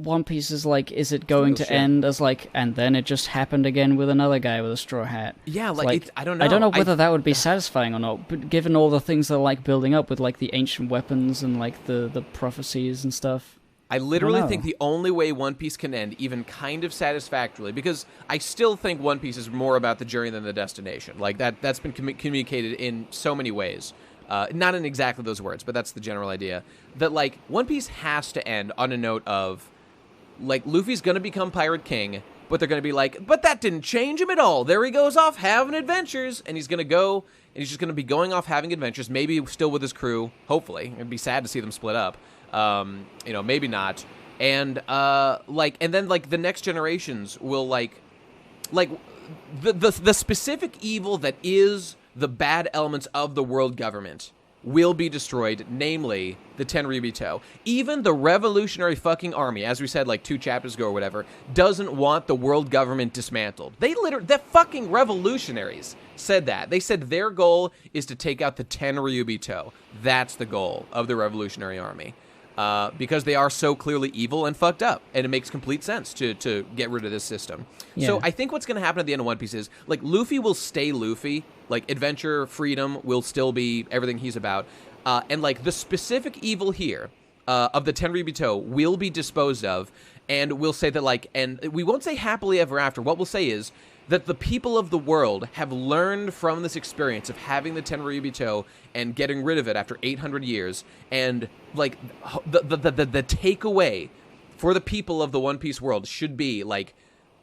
One Piece is like, is it going to end as like, and then it just happened again with another guy with a straw hat? Yeah, like I don't know. I don't know whether that would be satisfying or not, but given all the things that are like building up with like the ancient weapons and like the prophecies and stuff. I literally think the only way One Piece can end, even kind of satisfactorily, because I still think One Piece is more about the journey than the destination. Like, that's been communicated in so many ways. Not in exactly those words, but that's the general idea. That, like, One Piece has to end on a note of, like, Luffy's going to become Pirate King, but they're going to be like, but that didn't change him at all. There he goes off having adventures, and he's going to go, and he's just going to be going off having adventures, maybe still with his crew, hopefully. It'd be sad to see them split up. Maybe not. And, and then, like, the next generations will, like, the specific evil that is the bad elements of the world government will be destroyed, namely the Tenryubito. Even the revolutionary fucking army, as we said like 2 chapters ago or whatever, doesn't want the world government dismantled. The fucking revolutionaries said that. They said their goal is to take out the Tenryubito. That's the goal of the revolutionary army. Because they are so clearly evil and fucked up, and it makes complete sense to get rid of this system. Yeah. So I think what's going to happen at the end of One Piece is, like, Luffy will stay Luffy, like, adventure, freedom will still be everything he's about, and, like, the specific evil here of the Tenryubito will be disposed of, and we'll say that, like, and we won't say happily ever after. What we'll say is that the people of the world have learned from this experience of having the Tenryubito and getting rid of it after 800 years, and, like, the takeaway for the people of the One Piece world should be, like,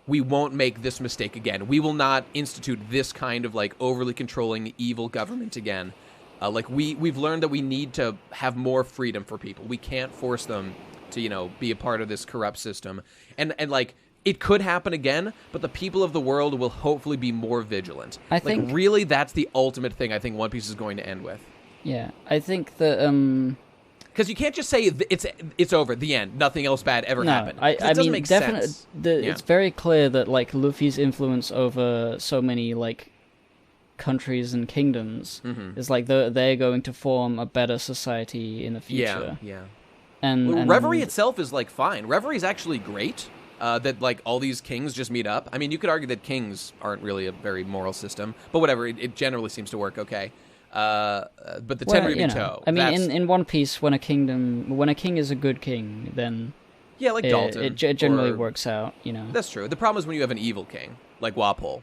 we won't make this mistake again. We will not institute this kind of, like, overly controlling evil government again. Like, we've learned that we need to have more freedom for people. We can't force them to, you know, be a part of this corrupt system. And like, it could happen again, but the people of the world will hopefully be more vigilant. I think really that's the ultimate thing I think One Piece is going to end with. Yeah, I think that because you can't just say it's over, the end, nothing else bad ever happened. I mean, make sense. It's very clear that, like, Luffy's influence over so many, like, countries and kingdoms is like they're going to form a better society in the future. Yeah. And Reverie itself is, like, fine. Reverie is actually great. That, like, all these kings just meet up. I mean, you could argue that kings aren't really a very moral system, but whatever. It generally seems to work okay. But the Tenryubito. You know, I mean, in One Piece, when a king is a good king, then like Dalton, it generally works out. You know, that's true. The problem is when you have an evil king like Wapol,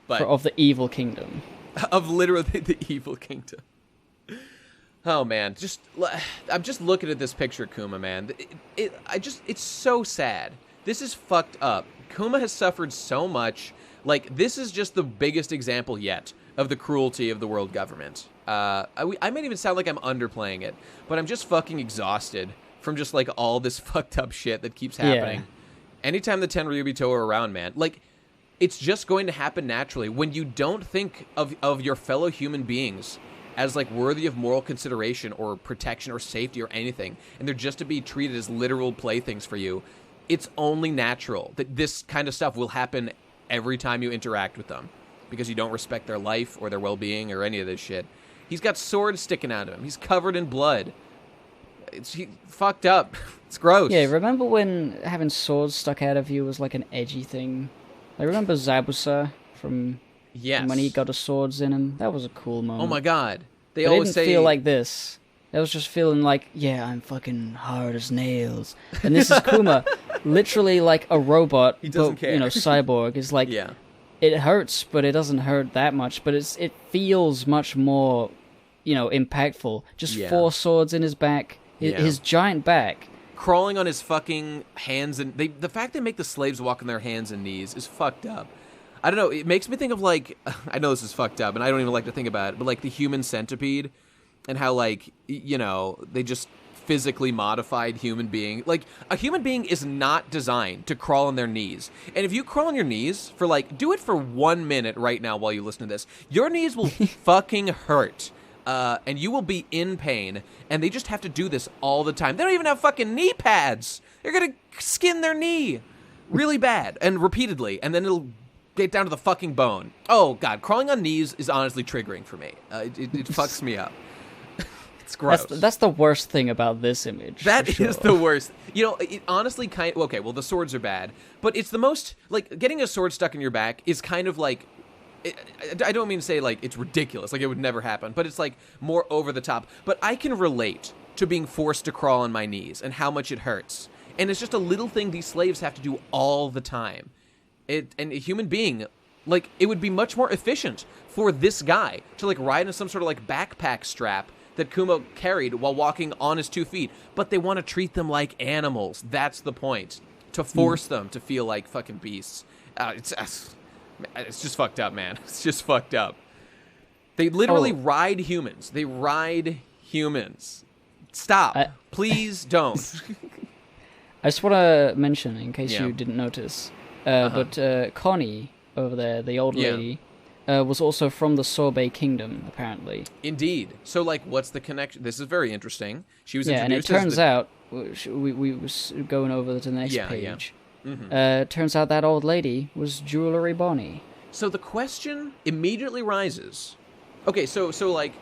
but of the evil kingdom, of literally the evil kingdom. Oh man, I'm just looking at this picture, Kuma. Man, it's so sad. This is fucked up. Kuma has suffered so much. Like, this is just the biggest example yet of the cruelty of the world government. I might even sound like I'm underplaying it, but I'm just fucking exhausted from just, like, all this fucked up shit that keeps happening. Yeah. Anytime the Tenryubito are around, man, like, it's just going to happen naturally. When you don't think of your fellow human beings as, like, worthy of moral consideration or protection or safety or anything, and they're just to be treated as literal playthings for you, it's only natural that this kind of stuff will happen every time you interact with them because you don't respect their life or their well-being or any of this shit. He's got swords sticking out of him. He's covered in blood. He fucked up. It's gross. Yeah, remember when having swords stuck out of you was like an edgy thing? I remember Zabuza from when he got the swords in him. That was a cool moment. Oh my god. It didn't feel like this. It was just feeling like, yeah, I'm fucking hard as nails. And this is Kuma, literally like a robot. He doesn't care. You know, cyborg. Is like, it hurts, but it doesn't hurt that much. But it feels much more, you know, impactful. Just 4 swords in his back, his giant back. Crawling on his fucking hands. And the fact they make the slaves walk on their hands and knees is fucked up. I don't know, it makes me think of, like, I know this is fucked up, and I don't even like to think about it, but, like, the human centipede. And how, like, you know, they just physically modified human being. Like, a human being is not designed to crawl on their knees. And if you crawl on your knees for, like, do it for 1 minute right now while you listen to this. Your knees will fucking hurt. And you will be in pain. And they just have to do this all the time. They don't even have fucking knee pads. They're gonna skin their knee really bad and repeatedly. And then it'll get down to the fucking bone. Oh, God. Crawling on knees is honestly triggering for me. It fucks me up. It's gross. That's the worst thing about this image. That is the worst. You know, it honestly kind of... Okay, well, the swords are bad. But it's the most... Like, getting a sword stuck in your back is kind of like... I don't mean to say, like, it's ridiculous. Like, it would never happen. But it's, like, more over the top. But I can relate to being forced to crawl on my knees and how much it hurts. And it's just a little thing these slaves have to do all the time. And a human being... Like, it would be much more efficient for this guy to, like, ride in some sort of, like, backpack strap that Kuma carried while walking on his 2 feet, but they want to treat them like animals. That's the point. To force them to feel like fucking beasts. It's just fucked up, man. It's just fucked up. They literally ride humans. They ride humans. Stop. Please don't. I just want to mention, in case you didn't notice, but Connie over there, the old lady, was also from the Sorbet Kingdom, apparently. Indeed. So, like, what's the connection? This is very interesting. She was and it introduced turns out, we was going over to the next page. Yeah. Mm-hmm. Turns out that old lady was Jewelry Bonney. So the question immediately rises. Okay, so like,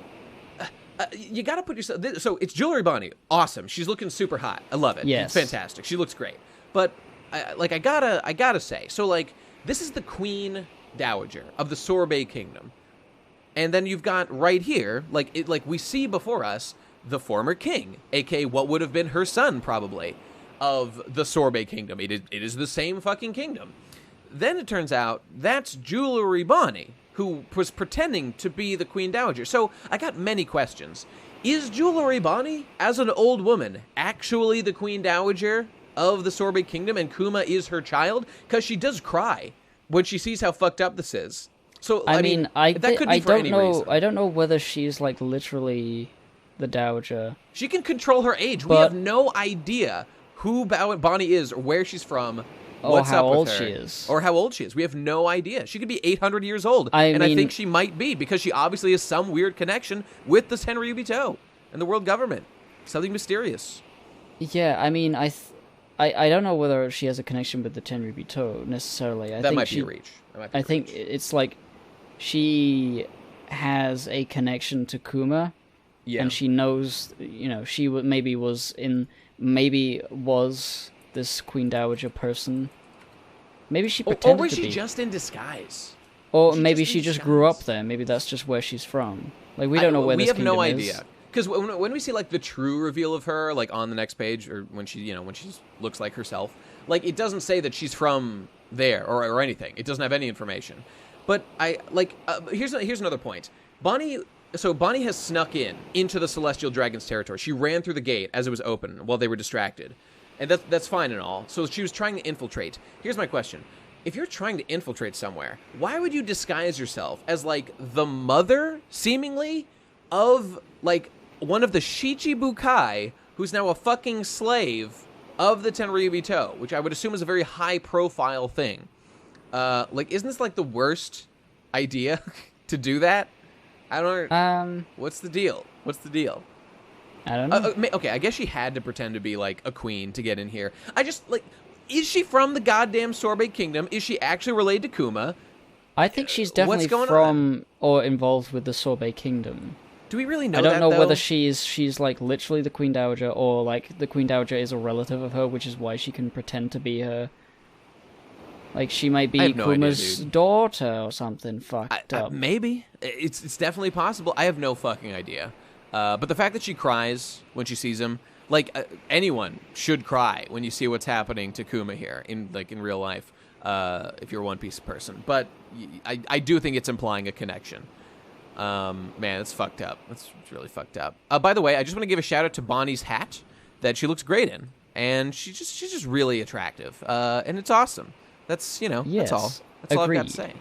you gotta put yourself... So it's Jewelry Bonney. Awesome. She's looking super hot. I love it. Yes. It's fantastic. She looks great. But, I gotta say, so, like, this is the Queen Dowager of the Sorbet Kingdom. And then you've got right here, like we see before us, the former king, aka what would have been her son, probably, of the Sorbet Kingdom. It is the same fucking kingdom. Then it turns out that's Jewelry Bonney, who was pretending to be the Queen Dowager. So I got many questions. Is Jewelry Bonney, as an old woman, actually the Queen Dowager of the Sorbet Kingdom, and Kuma is her child? Because she does cry when she sees how fucked up this is. So I mean, that could be for any reason. I don't know whether she's like literally the Dowager. She can control her age. We have no idea who Bonney is, or where she's from, what's up with her, she is, or how old she is. We have no idea. She could be 800 years old, and I think she might be, because she obviously has some weird connection with the Tenryuubito and the world government. Something mysterious. Yeah, I mean, I don't know whether she has a connection with the Tenryuubito necessarily. That might be a reach. I think it's like she has a connection to Kuma, and she knows, she maybe was this Queen Dowager person. Maybe she pretended to be. Or was she just in disguise? Or maybe she just grew up there. Maybe that's just where she's from. Like, we don't know where this kingdom is. We have no idea. Because when we see, like, the true reveal of her, like, on the next page, or when she looks like herself, like, it doesn't say that she's from there or anything. It doesn't have any information. But here's another point. Bonney has snuck into the Celestial Dragon's territory. She ran through the gate as it was open while they were distracted. And that's fine and all. So she was trying to infiltrate. Here's my question. If you're trying to infiltrate somewhere, why would you disguise yourself as, like, the mother, seemingly, of, like, one of the Shichibukai, who's now a fucking slave of the Tenryuubito, which I would assume is a very high-profile thing. Isn't this, like, the worst idea to do that? I don't... What's the deal? I don't know. Okay, I guess she had to pretend to be, like, a queen to get in here. Is she from the goddamn Sorbet Kingdom? Is she actually related to Kuma? I think she's definitely from or involved with the Sorbet Kingdom. Do we really know that, I don't know whether she's like literally the Queen Dowager, or like the Queen Dowager is a relative of her, which is why she can pretend to be her. Like, she might be Kuma's daughter or something fucked up. Maybe. It's definitely possible. I have no fucking idea. But the fact that she cries when she sees him, like, anyone should cry when you see what's happening to Kuma here in real life, if you're a One Piece person. But I do think it's implying a connection. Man, it's fucked up. It's really fucked up. By the way, I just want to give a shout out to Bonnie's hat that she looks great in, and she's just really attractive. And it's awesome. That's that's all. That's all I've got to say.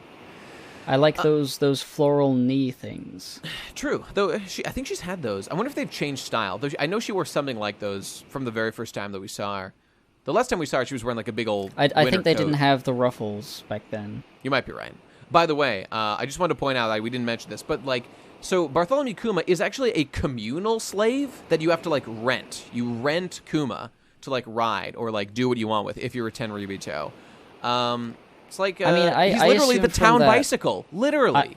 I like those floral knee things. True, though. I think she's had those. I wonder if they've changed style. Though I know she wore something like those from the very first time that we saw her. The last time we saw her, she was wearing like a big old. I think they didn't have the ruffles back then. You might be right. By the way, I just wanted to point out that we didn't mention this, but so Bartholomew Kuma is actually a communal slave that you have to rent. You rent Kuma to ride or do what you want with if you're a Tenryuubito. It's like he's literally the town bicycle, literally.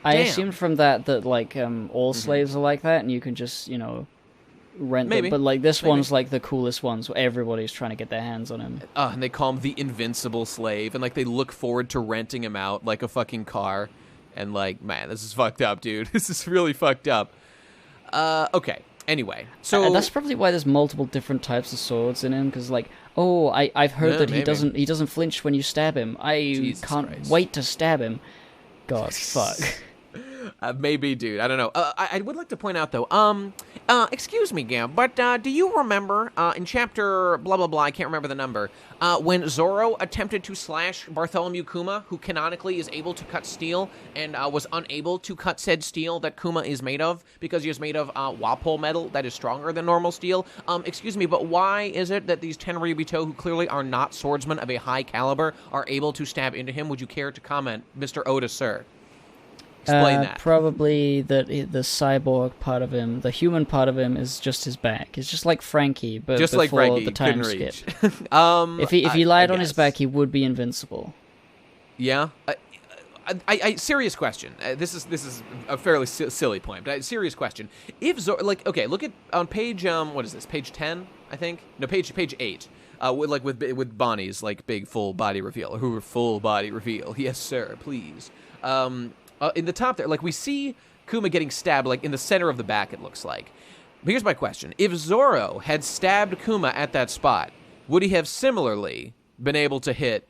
I assumed from that all slaves are like that, and you can just rent Maybe. them. But this one's the coolest ones, where everybody's trying to get their hands on him. And they call him the invincible slave, and they look forward to renting him out like a fucking car. And man, this is fucked up, dude. This is really fucked up. Okay. Anyway, so that's probably why there's multiple different types of swords in him, because I've heard that maybe. he doesn't flinch when you stab him. I Jesus can't Christ. wait to stab him. God, fuck. Maybe, dude. I don't know. I would like to point out, though, excuse me, Gam, but do you remember in chapter blah, blah, blah, I can't remember the number, when Zoro attempted to slash Bartholomew Kuma, who canonically is able to cut steel, and was unable to cut said steel that Kuma is made of, because he is made of Wapol metal that is stronger than normal steel? Excuse me, but why is it that these Tenryuubito, who clearly are not swordsmen of a high caliber, are able to stab into him? Would you care to comment, Mr. Oda, sir? Explain that. Probably that the cyborg part of him, the human part of him, is just his back. It's just like Frankie, but just before like Frankie, the time skip. If he lied on his back, he would be invincible. Yeah. Serious question. This is a fairly silly point, but serious question. If Zoro, like, okay, look at on page what is this? Page 10, I think. No, page 8. With Bonney's like big full body reveal. Full body reveal. Yes, sir. Please. In the top there, like, we see Kuma getting stabbed, like, in the center of the back, it looks like. But here's my question. If Zoro had stabbed Kuma at that spot, would he have similarly been able to hit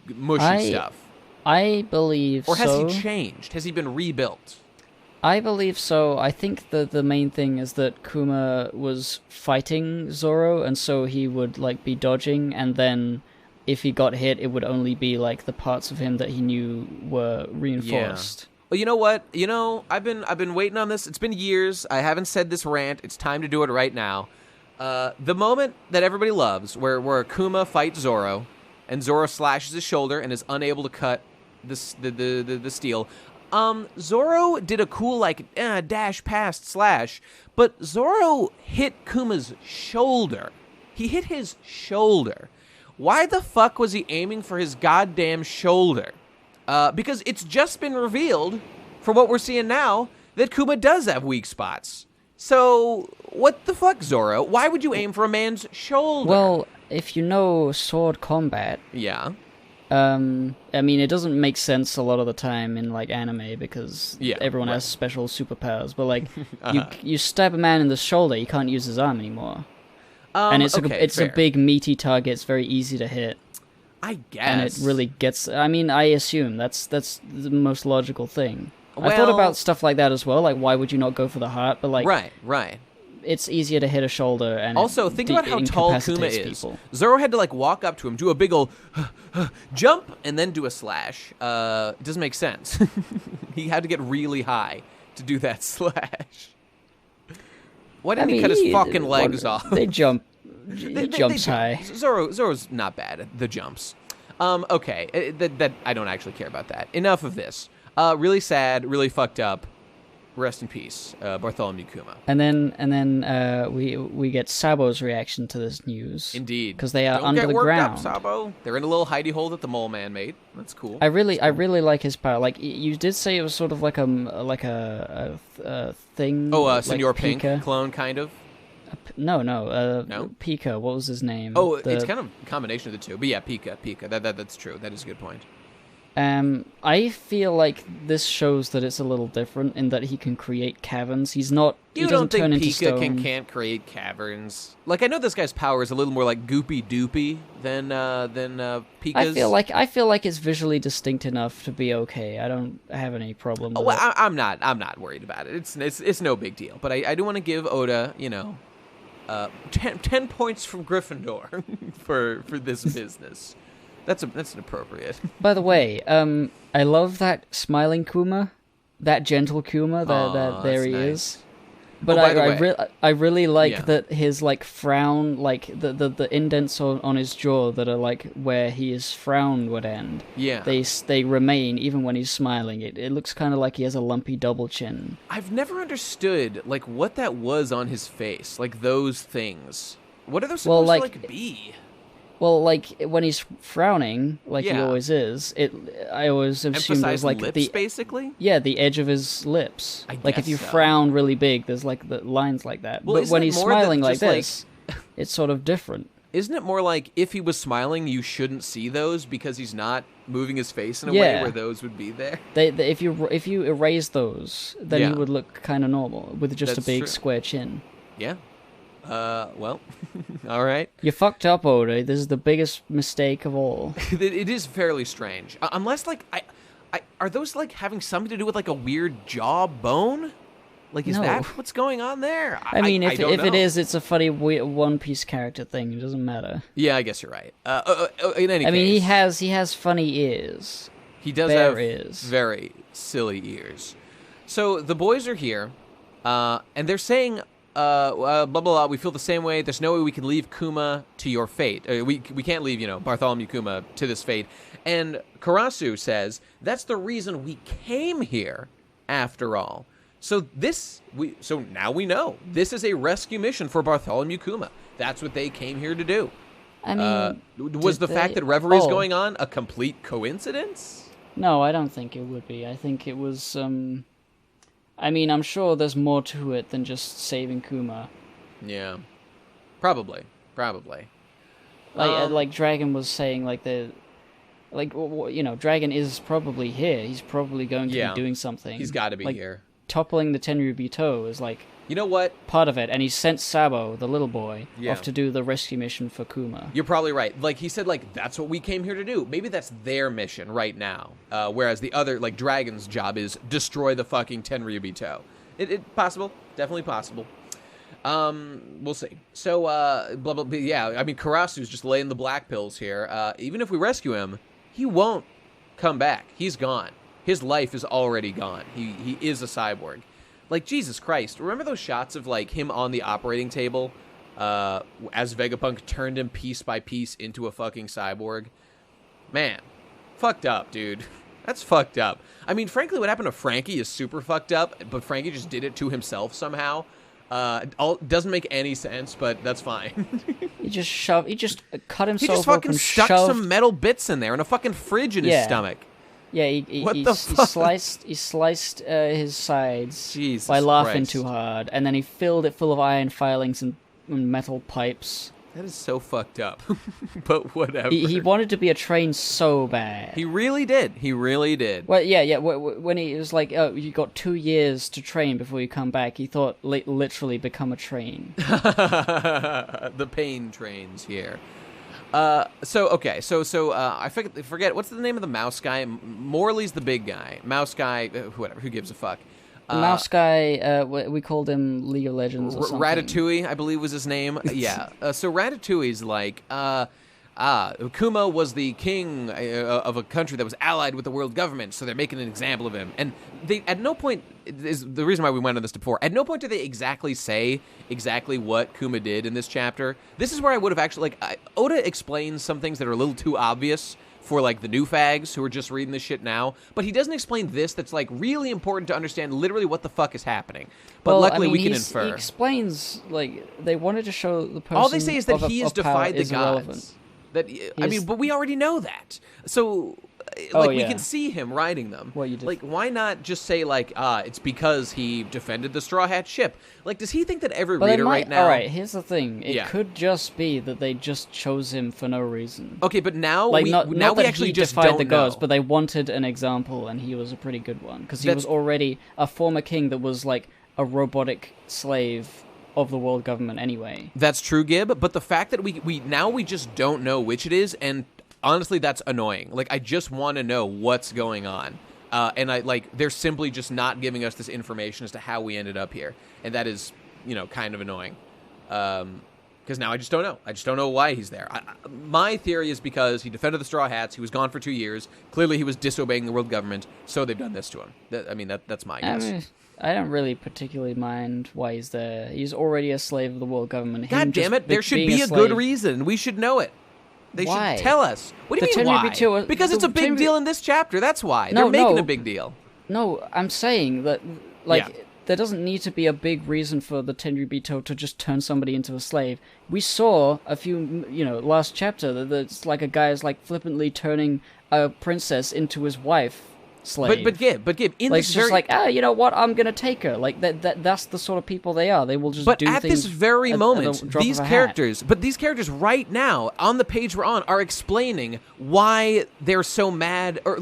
mushy stuff? I believe so. Or has he changed? Has he been rebuilt? I believe so. I think the main thing is that Kuma was fighting Zoro, and so he would, like, be dodging, and then if he got hit, it would only be, like, the parts of him that he knew were reinforced. Yeah. Well, you know what? I've been waiting on this. It's been years. I haven't said this rant. It's time to do it right now. The moment that everybody loves, where Kuma fights Zoro, and Zoro slashes his shoulder and is unable to cut the steel. Zoro did a cool, like, dash past slash, but Zoro hit Kuma's shoulder. He hit his shoulder. Why the fuck was he aiming for his goddamn shoulder? Because it's just been revealed, for what we're seeing now, that Kuma does have weak spots. So, what the fuck, Zoro? Why would you aim for a man's shoulder? Well, if you know sword combat... Yeah. I mean, it doesn't make sense a lot of the time in, like, anime, because everyone has special superpowers, but, like, you stab a man in the shoulder, you can't use his arm anymore. And it's a big, meaty target, it's very easy to hit. I guess. And it really gets... I mean, I assume that's the most logical thing. Well, I thought about stuff like that as well, like, why would you not go for the heart? But, like... Right. It's easier to hit a shoulder, and also, think about how tall Kuma is. People. Zoro had to, like, walk up to him, do a big ol' jump, and then do a slash. It doesn't make sense. He had to get really high to do that slash. Why didn't he cut his fucking legs off? They jump... He jumps high. Zoro's not bad at the jumps. Okay, that I don't actually care about that. Enough of this. Really sad, really fucked up. Rest in peace, Bartholomew Kuma. And then we get Sabo's reaction to this news. Indeed, because they are under the ground. Up, Sabo. They're in a little hidey hole that the mole man made. That's cool. I really like his power. Like, you did say it was sort of like a thing. Oh, like Senor Pink Pika. Clone, kind of. No. No? Pika. What was his name? Oh, it's kind of a combination of the two. But yeah, Pika. That's true. That is a good point. I feel like this shows that it's a little different in that he can create caverns. He doesn't turn into stone. You don't think Pika can't create caverns? Like, I know this guy's power is a little more like goopy doopy than Pika's. I feel like it's visually distinct enough to be okay. I don't have any problem with it. I'm not worried about it. It's no big deal. But I do want to give Oda, 10 points from Gryffindor for this business. That's inappropriate. By the way, I love that smiling Kuma, that gentle Kuma. There he is. But I really like that his, like, frown, like the indents on his jaw that are, like, where his frown would end. Yeah. They remain even when he's smiling. It looks kind of like he has a lumpy double chin. I've never understood, like, what that was on his face, like those things. What are those supposed to be? Well, like, when he's frowning, like he always is, I always assumed it was like lips, basically? Yeah, the edge of his lips. I guess like, if you frown really big, there's, like, the lines like that. Well, but when he's smiling like this, it's sort of different. Isn't it more like, if he was smiling, you shouldn't see those because he's not moving his face in a way where those would be there? If you erase those, then he would look kind of normal, with just a big square chin. Yeah. Well, all right. You fucked up, Oda. This is the biggest mistake of all. It is fairly strange. Unless, like, Are those like having something to do with like a weird jaw bone? Like, is that what's going on there? I mean, if it is, it's a funny One Piece character thing. It doesn't matter. Yeah, I guess you're right. In any case, I mean, he has funny ears. He does have very silly ears. So the boys are here, and they're saying, blah, blah, blah, we feel the same way. There's no way we can leave Kuma to your fate. We can't leave, Bartholomew Kuma to this fate. And Karasu says, that's the reason we came here, after all. So now we know. This is a rescue mission for Bartholomew Kuma. That's what they came here to do. I mean, was the fact that Reverie is going on a complete coincidence? No, I don't think it would be. I think it was, I mean, I'm sure there's more to it than just saving Kuma. Yeah. Probably. Like Dragon was saying, Dragon is probably here. He's probably going to be doing something. He's got to be here. Toppling the Tenryuubito is you know what? Part of it, and he sent Sabo, the little boy, off to do the rescue mission for Kuma. You're probably right. He said, that's what we came here to do. Maybe that's their mission right now. Whereas the other, Dragon's job is destroy the fucking Tenryuubito. It possible. Definitely possible. We'll see. So, blah, blah, blah. Yeah, I mean, Karasu's just laying the black pills here. Even if we rescue him, he won't come back. He's gone. His life is already gone. He is a cyborg. Jesus Christ. Remember those shots of, him on the operating table as Vegapunk turned him piece by piece into a fucking cyborg? Man. Fucked up, dude. That's fucked up. I mean, frankly, what happened to Frankie is super fucked up, but Frankie just did it to himself somehow. Doesn't make any sense, but that's fine. He just cut himself. He just fucking stuck some metal bits in there and a fucking fridge in his stomach. Yeah, he sliced his sides by laughing too hard, and then he filled it full of iron filings and metal pipes. That is so fucked up. But whatever. He wanted to be a train so bad. He really did. Well, yeah. When he was like, "Oh, you got 2 years to train before you come back," he thought literally become a train. The pain trains here. I forget what's the name of the mouse guy. Morley's the big guy. Mouse guy, whatever. Who gives a fuck? The mouse guy, we called him League of Legends or something. Ratatouille, I believe was his name. Yeah. So Ratatouille's Kuma was the king of a country that was allied with the world government, so they're making an example of him. And they, at no point, is the reason why we went on this before, at no point do they exactly say exactly what Kuma did in this chapter. This is where I would have actually, Oda explains some things that are a little too obvious for, the new fags who are just reading this shit now. But he doesn't explain this that's, really important to understand literally what the fuck is happening. But luckily we can infer. He explains, they wanted to show the person all they say is that he has defied the gods. Irrelevant. But we already know that. So, we can see him riding them. Why not just say, it's because he defended the Straw Hat ship? Does he think that every reader right now... Alright, here's the thing. It could just be that they just chose him for no reason. Okay, but now we actually just defied don't the gods, know. But they wanted an example, and he was a pretty good one. Because he was already a former king that was, a robotic slave of the world government anyway. That's true, Gib, but the fact that we just don't know which it is, and honestly, that's annoying. I just want to know what's going on. And they're simply just not giving us this information as to how we ended up here. And that is, kind of annoying. Because now I just don't know. I just don't know why he's there. My theory is because he defended the Straw Hats, he was gone for 2 years, clearly he was disobeying the world government, so they've done this to him. That's my guess. I don't really particularly mind why he's there. He's already a slave of the world government. God damn it, there should be a good reason. We should know it. They should tell us. What do you mean why? Because it's a big deal in this chapter, that's why. They're making a big deal. No, I'm saying that, there doesn't need to be a big reason for the Tenryuubito to just turn somebody into a slave. We saw a few, last chapter, that it's a guy's flippantly turning a princess into his wife. Slave. But Gib, in this very... you know what, I'm gonna take her. That's the sort of people they are. They will just do things... But at this very moment, these characters right now, on the page we're on, are explaining why they're so mad, or,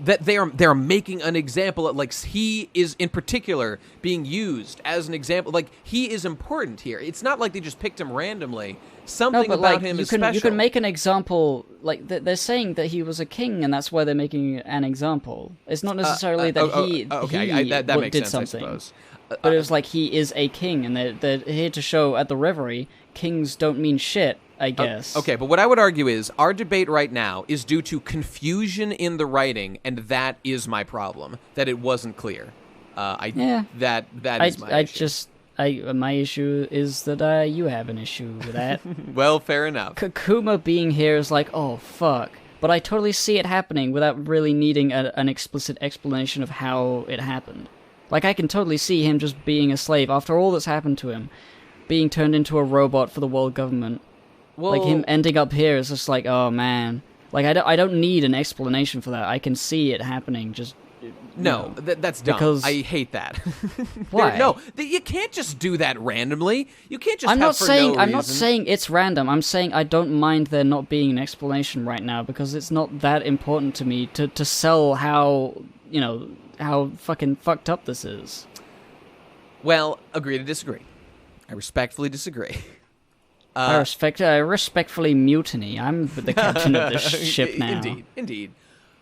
that they're making an example. Like, he is in particular being used as an example. Like, he is important here. It's not like they just picked him randomly. Something about him is special. You can make an example. Like, they're saying that he was a king, and that's why they're making an example. It's not necessarily that he did something. I suppose. But it was like, he is a king, and they're here to show at the Reverie, kings don't mean shit, I guess. Okay, but what I would argue is, our debate right now is due to confusion in the writing, and that is my problem, that it wasn't clear. That is my issue. My issue is that you have an issue with that. Well, fair enough. Kuma being here is like, oh, fuck. But I totally see it happening without really needing an explicit explanation of how it happened. Like, I can totally see him just being a slave after all that's happened to him, being turned into a robot for the world government. Well, like, him ending up here is just like, oh, man. Like, I don't need an explanation for that. I can see it happening, just... No, that's dumb. Because I hate that. Why? You can't just do that randomly. You can't just I'm not saying it's random. I'm saying I don't mind there not being an explanation right now, because it's not that important to me to sell how, how fucking fucked up this is. Well, agree to disagree. I respectfully disagree. I respectfully mutiny. I'm the captain of this ship now. Indeed.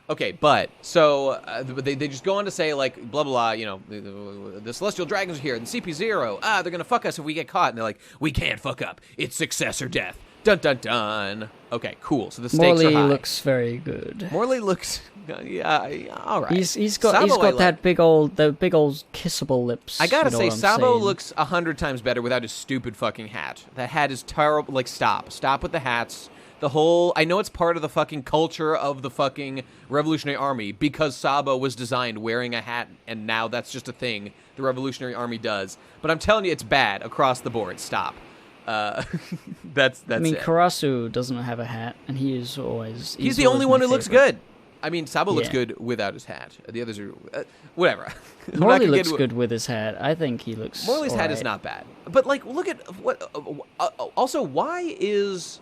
Okay, but, so, they just go on to say, like, blah, blah, blah, the Celestial Dragons are here, and CP0, they're gonna fuck us if we get caught, and they're like, we can't fuck up, it's success or death, dun dun dun. Okay, cool, so the stakes are high. Morley looks very good. Morley looks, alright. He's got that big old kissable lips. I gotta say, Sabo looks 100 times better without his stupid fucking hat. That hat is terrible, like, stop with the hats. The whole, I know it's part of the fucking culture of the fucking Revolutionary Army, because Sabo was designed wearing a hat, and now that's just a thing the Revolutionary Army does. But I'm telling you, it's bad across the board. Stop. That's I mean, it. Karasu doesn't have a hat, and he's the only one who looks good. I mean, Sabo looks good without his hat. The others are... whatever. Morley looks good with his hat. I think he looks Morley's hat is not bad. But, like, look at what... also, why is...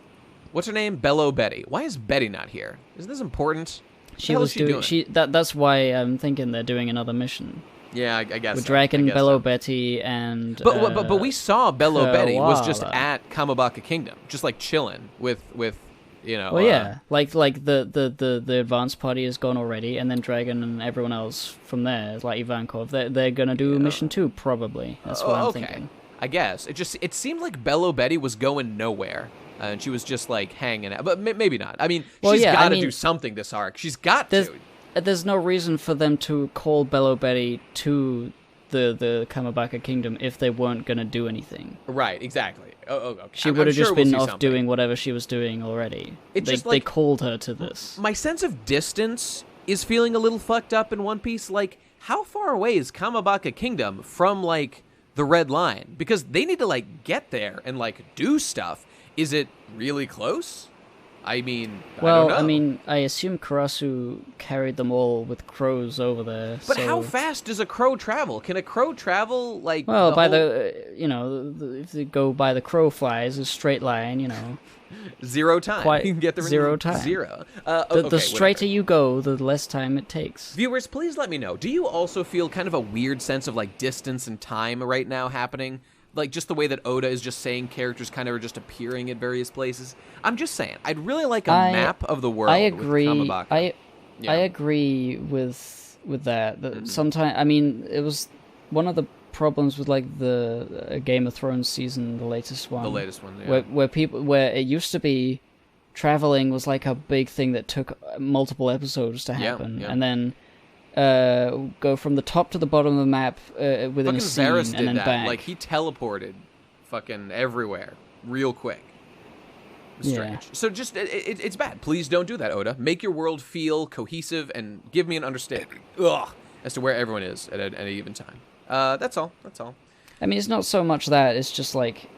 What's her name? Bello Betty. Why is Betty not here? Isn't this important? She was doing. That's why I'm thinking they're doing another mission. Yeah, I guess. With Dragon, Bello Betty, and. But we saw Bello Betty was just at Kamabaka Kingdom, just like chilling with. Well, yeah, like the advanced party is gone already, and then Dragon and everyone else from there, like Ivankov, they're gonna do mission 2 probably. That's what I'm thinking. I guess it seemed like Bello Betty was going nowhere. And she was just, like, hanging out. But maybe not. I mean, she's got to do something this arc. She's got to. There's no reason for them to call Bello Betty to the Kamabaka Kingdom if they weren't going to do anything. Right, exactly. Okay. She would have just been off doing whatever she was doing already. They called her to this. My sense of distance is feeling a little fucked up in One Piece. Like, how far away is Kamabaka Kingdom from, like, the Red Line? Because they need to, like, get there and, like, do stuff. Is it really close? I mean, I don't know. I assume Karasu carried them all with crows over there. But how fast does a crow travel? Can a crow travel, like... Well, if they go by the crow flies, a straight line, Zero time. You can get there in zero time. Zero. The straighter you go, the less time it takes. Viewers, please let me know. Do you also feel kind of a weird sense of, like, distance and time right now happening? Like, just the way that Oda is just saying characters kind of are just appearing at various places. I'm just saying, I'd really like a map of the world. I agree. With Kamabaka. I agree with that. Sometimes, it was one of the problems with, like, the Game of Thrones season, the latest one. The latest one, yeah. Where it used to be traveling was like a big thing that took multiple episodes to happen, and then. Go from the top to the bottom of the map within fucking a scene Varys and then that. back. Like, he teleported fucking everywhere real quick. It was strange. So just, it's bad. Please don't do that, Oda. Make your world feel cohesive and give me an understanding as to where everyone is at any given time. That's all. I mean, it's not so much that. It's just, like,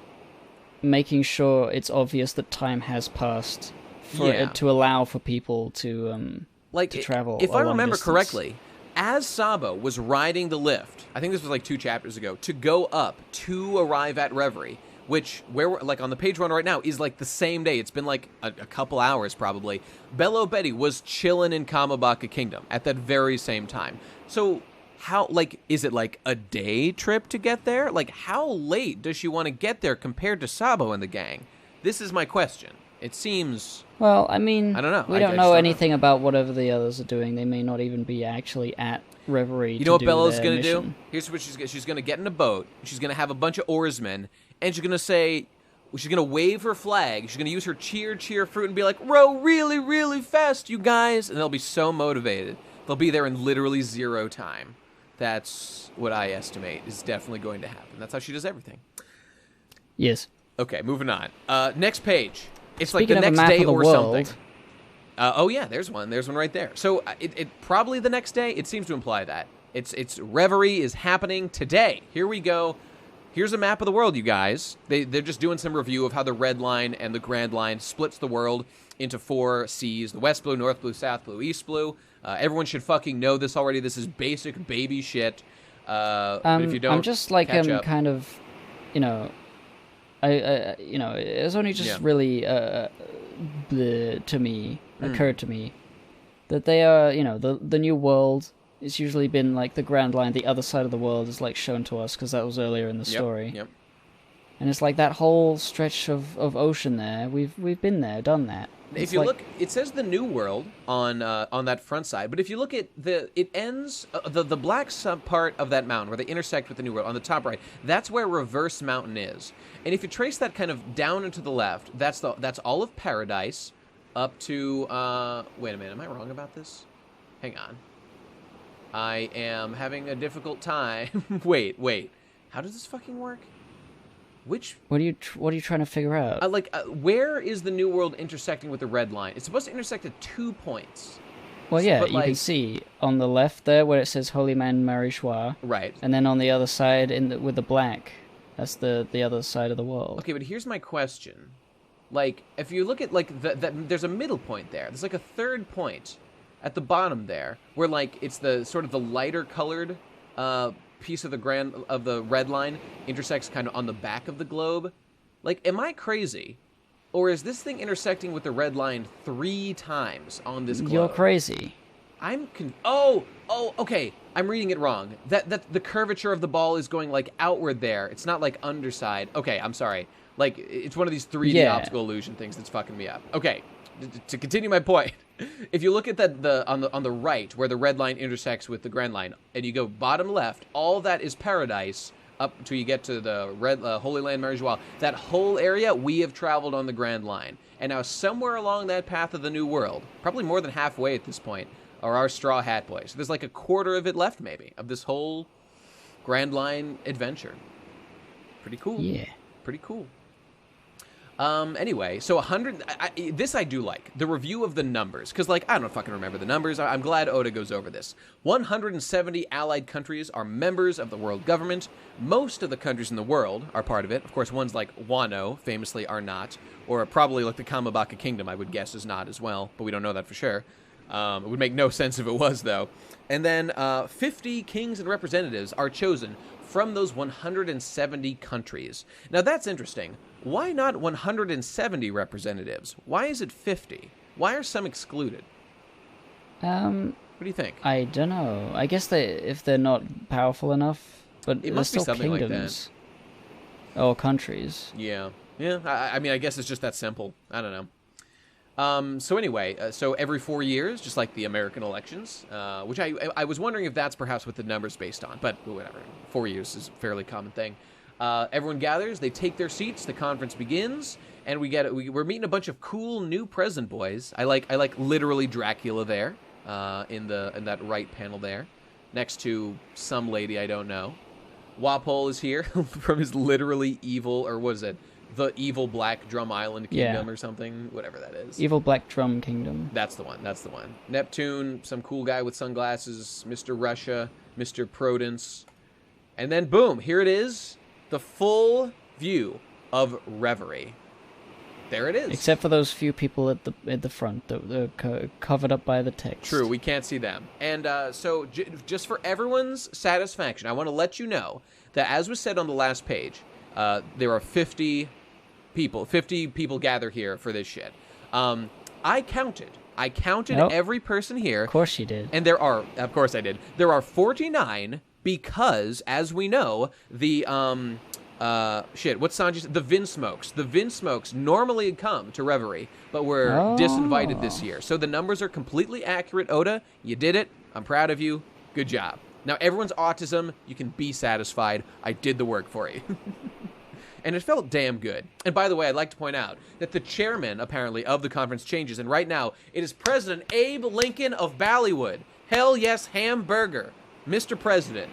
making sure it's obvious that time has passed for it to allow for people to travel. If I remember correctly, as Sabo was riding the lift, I think this was like 2 chapters ago, to go up to arrive at Reverie, which where we're, like on the page one right now is like the same day. It's been like a couple hours probably. Bello Betty was chilling in Kamabaka Kingdom at that very same time. So how, like, is it like a day trip to get there? Like, how late does she want to get there compared to Sabo and the gang? This is my question. It seems... Well, I mean... I don't know. We don't know anything about whatever the others are doing. They may not even be actually at Reverie. You know what Bella's going to do? Here's what she's going to get in a boat. She's going to have a bunch of oarsmen, and she's going to say... She's going to wave her flag. She's going to use her cheer fruit and be like, row really, really fast, you guys. And they'll be so motivated. They'll be there in literally 0 time. That's what I estimate is definitely going to happen. That's how she does everything. Yes. Okay, moving on. Next page. It's Speaking like the of next day or world, something. Oh yeah, there's one. There's one right there. So it probably the next day. It seems to imply that it's Reverie is happening today. Here we go. Here's a map of the world, you guys. They're just doing some review of how the red line and the grand line splits the world into 4 seas: the West Blue, North Blue, South Blue, East Blue. Everyone should fucking know this already. This is basic baby shit. But if you don't, I'm just like up. kind of, you know, I you know, it's only just really to me occurred to me that they are, you know, the new world. It's usually been like the Grand Line. The other side of the world is like shown to us because that was earlier in the story. Yep. And it's like that whole stretch of ocean there. We've been there, done that. If you look, it says the New World on that front side, but if you look at it ends the black sub part of that mountain where they intersect with the New World on the top right. That's where Reverse Mountain is, and if you trace that kind of down and to the left, that's all of Paradise up to. Wait a minute, am I wrong about this? Hang on, I am having a difficult time. wait, how does this fucking work? Which what are you trying to figure out? Where is the New World intersecting with the red line? It's supposed to intersect at 2 points. Well, yeah, you can see on the left there where it says Holy Man Marichois. Right. And then on the other side with the black, that's the other side of the world. Okay, but here's my question. Like, if you look at there's a middle point there. There's like a third point at the bottom there where like it's the sort of the lighter colored piece of the red line intersects kind of on the back of the globe. Like, am I crazy, or is this thing intersecting with the red line 3 times on this globe? You're crazy. Okay, I'm reading it wrong. That the curvature of the ball is going like outward there. It's not like underside. Okay, I'm sorry. Like, it's one of these 3D optical illusion things that's fucking me up. Okay, to continue my point. If you look at on the right where the red line intersects with the grand line, and you go bottom left, all that is Paradise up till you get to the red Holy Land Marichois. That whole area we have traveled on the grand line, and now somewhere along that path of the New World, probably more than halfway at this point, are our Straw Hat Boys. So there's like a quarter of it left, maybe, of this whole grand line adventure. Pretty cool. Yeah. Pretty cool. Anyway, so 100... this I do like. The review of the numbers. Because, like, I don't fucking remember the numbers. I'm glad Oda goes over this. 170 allied countries are members of the world government. Most of the countries in the world are part of it. Of course, ones like Wano famously are not. Or probably like the Kamabaka Kingdom, I would guess, is not as well. But we don't know that for sure. It would make no sense if it was, though. And then 50 kings and representatives are chosen from those 170 countries. Now, that's interesting. Why not 170 representatives? Why is it 50? Why are some excluded? What do you think? I don't know. I guess if they're not powerful enough, but it must be still something kingdoms like that. or countries. Yeah. I mean, I guess it's just that simple. I don't know. So anyway, so every 4 years, just like the American elections, which I was wondering if that's perhaps what the number's based on, but whatever. 4 years is a fairly common thing. Everyone gathers, they take their seats, the conference begins, and we're meeting a bunch of cool new present boys. I like literally Dracula there, in that right panel there, next to some lady I don't know. Wapol is here from his literally evil, or what is it? The evil Black Drum Island Kingdom or something, whatever that is. Evil Black Drum Kingdom. That's the one. Neptune, some cool guy with sunglasses, Mr. Russia, Mr. Prudence. And then boom, here it is. The full view of Reverie. There it is. Except for those few people at the front that are covered up by the text. True, we can't see them. And so just for everyone's satisfaction, I want to let you know that, as was said on the last page, There are 50 people gather here for this shit. I counted every person here. Of course you did. And of course I did. There are 49 because, as we know, the what's Sanji's? The Vinsmokes. The Vinsmokes normally come to Reverie, but were disinvited this year. So the numbers are completely accurate, Oda. You did it. I'm proud of you. Good job. Now everyone's autism. You can be satisfied. I did the work for you. And it felt damn good. And by the way, I'd like to point out that the chairman, apparently, of the conference changes. And right now, it is President Abe Lincoln of Ballywood. Hell yes, hamburger. Mr. President.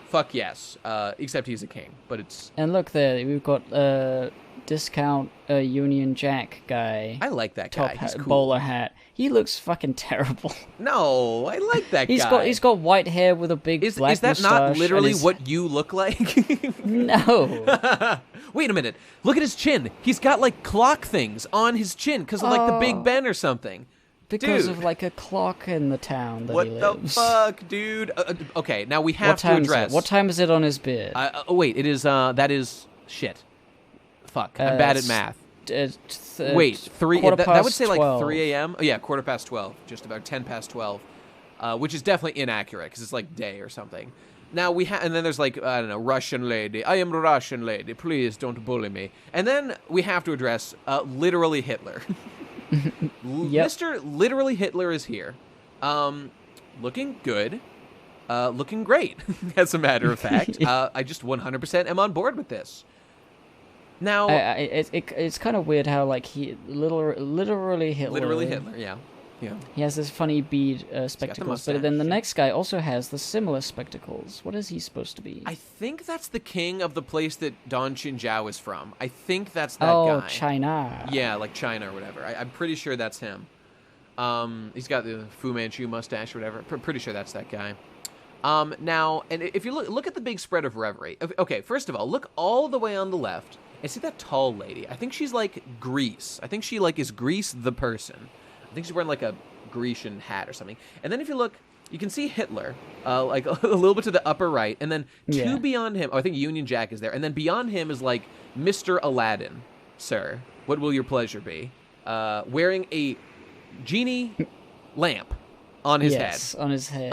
Fuck yes. Except he's a king. But it's... And look there, we've got discount Union Jack guy. I like that guy. He's cool. Bowler hat. He looks fucking terrible. No, I like that guy. He's got white hair with a big black mustache. Is that not literally what you look like? No. Wait a minute. Look at his chin. He's got, like, clock things on his chin because of, like, the Big Ben or something. Because of, like, a clock in the town that he lives. What the fuck, dude? Okay, now we have to address... What time is it on his beard? Wait, it is, that is... Shit. Fuck, I'm bad at math. Wait, 3... That would say, 12. Like, 3 a.m.? Oh, yeah, 12:15. Just about 12:10, which is definitely inaccurate because it's, like, day or something. Now we have, and then there's like, I don't know, Russian lady. I am the Russian lady. Please don't bully me. And then we have to address literally Hitler. Yep. Mr. Literally Hitler is here. Looking good. Looking great, as a matter of fact. I just 100% am on board with this. Now, it's kind of weird how like he literally Hitler. Literally Hitler, yeah. Yeah. He has this funny bead spectacles, but then the next guy also has the similar spectacles. What is he supposed to be? I think that's the king of the place that Don Chinjiao is from. I think that's that guy. Oh, China. Yeah, like China or whatever. I'm pretty sure that's him. He's got the Fu Manchu mustache or whatever. Pretty sure that's that guy. Now, and if you look at the big spread of Reverie. Okay, first of all, look all the way on the left and see that tall lady. I think she's like Greece. I think she like is Greece the person. I think she's wearing like a Grecian hat or something. And then if you look, you can see Hitler, like a little bit to the upper right, and then two beyond him. Oh, I think Union Jack is there, and then beyond him is like Mr. Aladdin, sir. What will your pleasure be? Wearing a genie lamp on his head. Yes, on his head.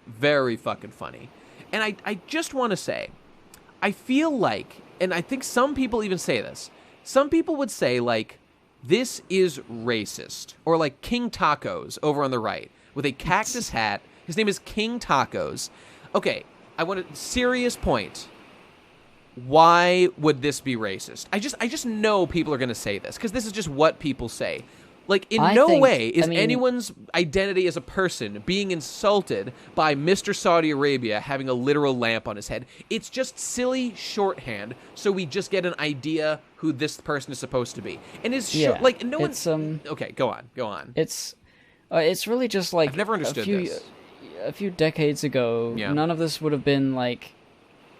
Very fucking funny. And I just want to say, I feel like, and I think some people even say this. Some people would say like, this is racist. Or like King Tacos over on the right with a cactus hat. His name is King Tacos. Okay, I want a serious point. Why would this be racist? I just know people are going to say this because this is just what people say. Like, in no way is anyone's identity as a person being insulted by Mr. Saudi Arabia having a literal lamp on his head. It's just silly shorthand, so we just get an idea who this person is supposed to be. And it's like no one. Okay, go on. It's really just like I've never understood this. A few decades ago, none of this would have been like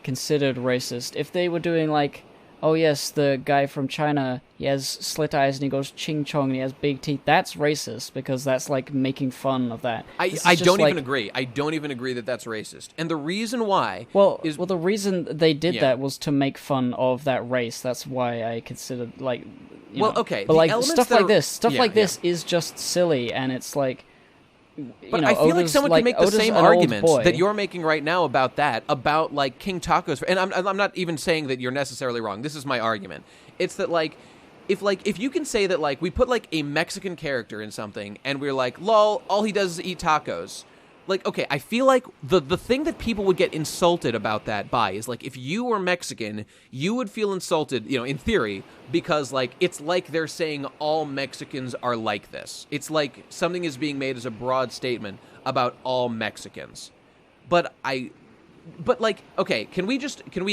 considered racist if they were doing like. Oh yes, the guy from China, he has slit eyes and he goes ching chong and he has big teeth. That's racist because that's like making fun of that. I don't even agree. I don't even agree that that's racist. And the reason why is the reason they did that was to make fun of that race. That's why I considered like okay. But like stuff like this is just silly and it's like But I feel like someone can make the same arguments that you're making right now about that, about like King Tacos. And I'm not even saying that you're necessarily wrong. This is my argument. It's that like, if you can say that like we put like a Mexican character in something and we're like, lol, all he does is eat tacos. Like, okay, I feel like the thing that people would get insulted about that by is like if you were Mexican, you would feel insulted, in theory, because like it's like they're saying all Mexicans are like this. It's like something is being made as a broad statement about all Mexicans. But like, okay, can we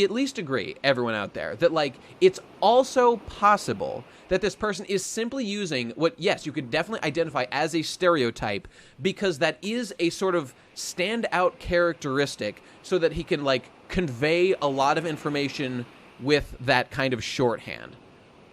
at least agree, everyone out there, that like it's also possible that this person is simply using what, yes, you could definitely identify as a stereotype because that is a sort of standout characteristic so that he can like convey a lot of information with that kind of shorthand.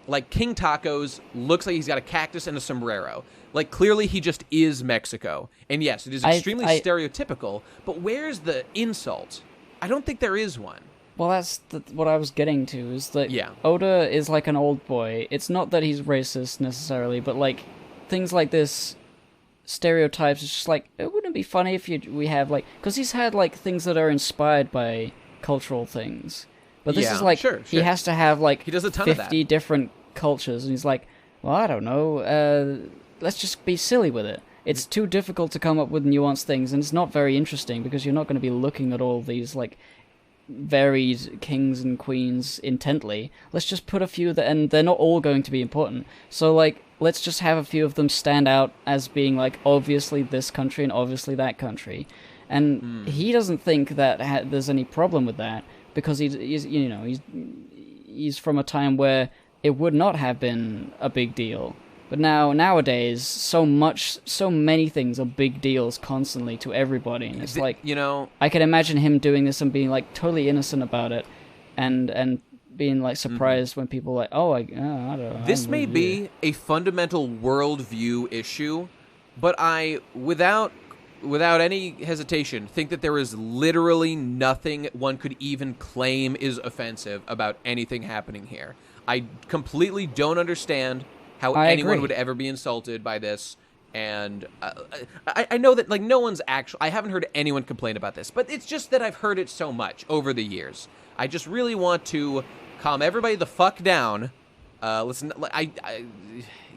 Like King Tacos looks like he's got a cactus and a sombrero. Like clearly he just is Mexico. And yes, it is extremely stereotypical, but where's the insult? I don't think there is one. Well, that's what I was getting to, is that Yeah. Oda is like an old boy. It's not that he's racist necessarily, but like things like this, stereotypes, it's just like, it wouldn't be funny if we have like, because he's had like things that are inspired by cultural things. But this is like, he has to have like he does a ton 50 of that. different cultures, and he's like, well, I don't know, let's just be silly with it. It's too difficult to come up with nuanced things, and it's not very interesting because you're not going to be looking at all these like varied kings and queens intently. Let's just put a few that, and they're not all going to be important. So like, let's just have a few of them stand out as being like obviously this country and obviously that country. And he doesn't think that there's any problem with that because he's you know he's from a time where it would not have been a big deal. But nowadays, so many things are big deals constantly to everybody, and it's like, you know, I can imagine him doing this and being like totally innocent about it, and being like surprised when people are like, oh, I don't know. This may be a fundamental worldview issue, but I, without any hesitation, think that there is literally nothing one could even claim is offensive about anything happening here. I completely don't understand how anyone would ever be insulted by this, and I know that like no one's actually. I haven't heard anyone complain about this, but it's just that I've heard it so much over the years. I just really want to calm everybody the fuck down. Listen,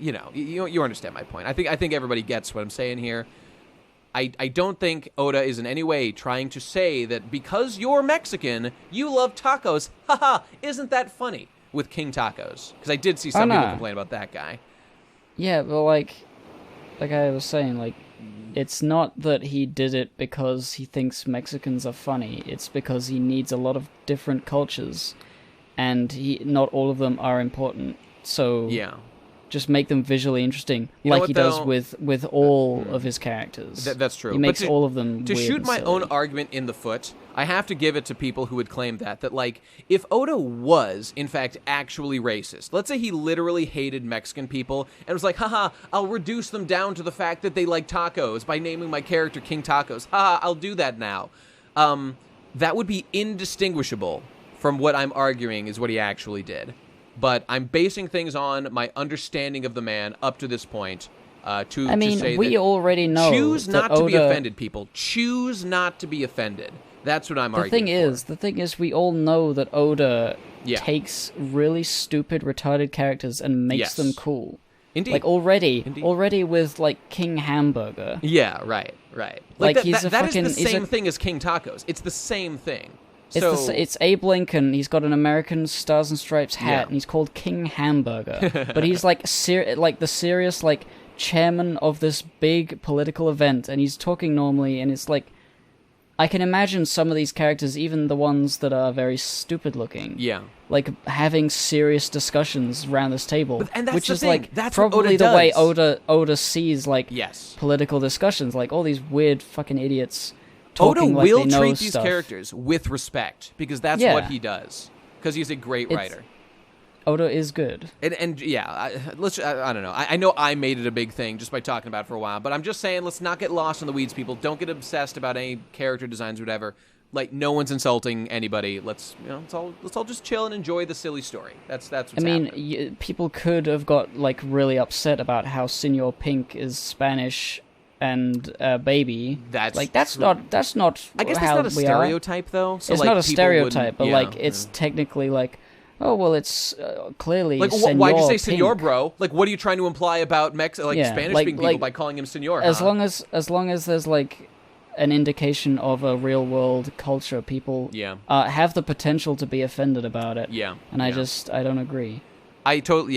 you understand my point. I think everybody gets what I'm saying here. I don't think Oda is in any way trying to say that because you're Mexican, you love tacos. Haha, isn't that funny? With King Tacos, because I did see some people complain about that guy. Yeah, but like I was saying, like, it's not that he did it because he thinks Mexicans are funny. It's because he needs a lot of different cultures, and not all of them are important. So yeah, just make them visually interesting, like he does with all of his characters. That's true. He makes all of them to weird shoot and my silly. own argument in the foot. I have to give it to people who would claim that like, if Oda was, in fact, actually racist, let's say he literally hated Mexican people and was like, haha, I'll reduce them down to the fact that they like tacos by naming my character King Tacos. Haha, I'll do that now. That would be indistinguishable from what I'm arguing is what he actually did. But I'm basing things on my understanding of the man up to this point. To say we already know. Choose not Oda, to be offended, people. Choose not to be offended. That's what I'm arguing. The thing is, we all know that Oda takes really stupid, retarded characters and makes them cool. Indeed. Like already with like King Hamburger. Yeah, right. Like that, he's that is the same thing as King Tacos. It's the same thing. It's Abe Lincoln. He's got an American Stars and Stripes hat, and he's called King Hamburger. But he's like the serious like chairman of this big political event, and he's talking normally, and it's like, I can imagine some of these characters, even the ones that are very stupid looking, like having serious discussions around this table, which is like probably the way Oda sees like political discussions, like all these weird fucking idiots talking Oda like will they know treat these stuff. Characters with respect because that's what he does. Because he's a great writer. Oda is good. And I don't know. I know I made it a big thing just by talking about it for a while, but I'm just saying, let's not get lost in the weeds, people. Don't get obsessed about any character designs or whatever. Like, no one's insulting anybody. Let's all just chill and enjoy the silly story. That's what's happening. People could have got like really upset about how Senor Pink is Spanish and baby. That's not. I guess how that's not a stereotype, though. So it's like, not a stereotype, but like it's technically like, oh well, it's clearly. Like, why'd you say Senor, bro? Like, what are you trying to imply about Spanish-speaking people by calling him Senor? As long as there's like an indication of a real world culture, people have the potential to be offended about it. Yeah, and I don't agree. I totally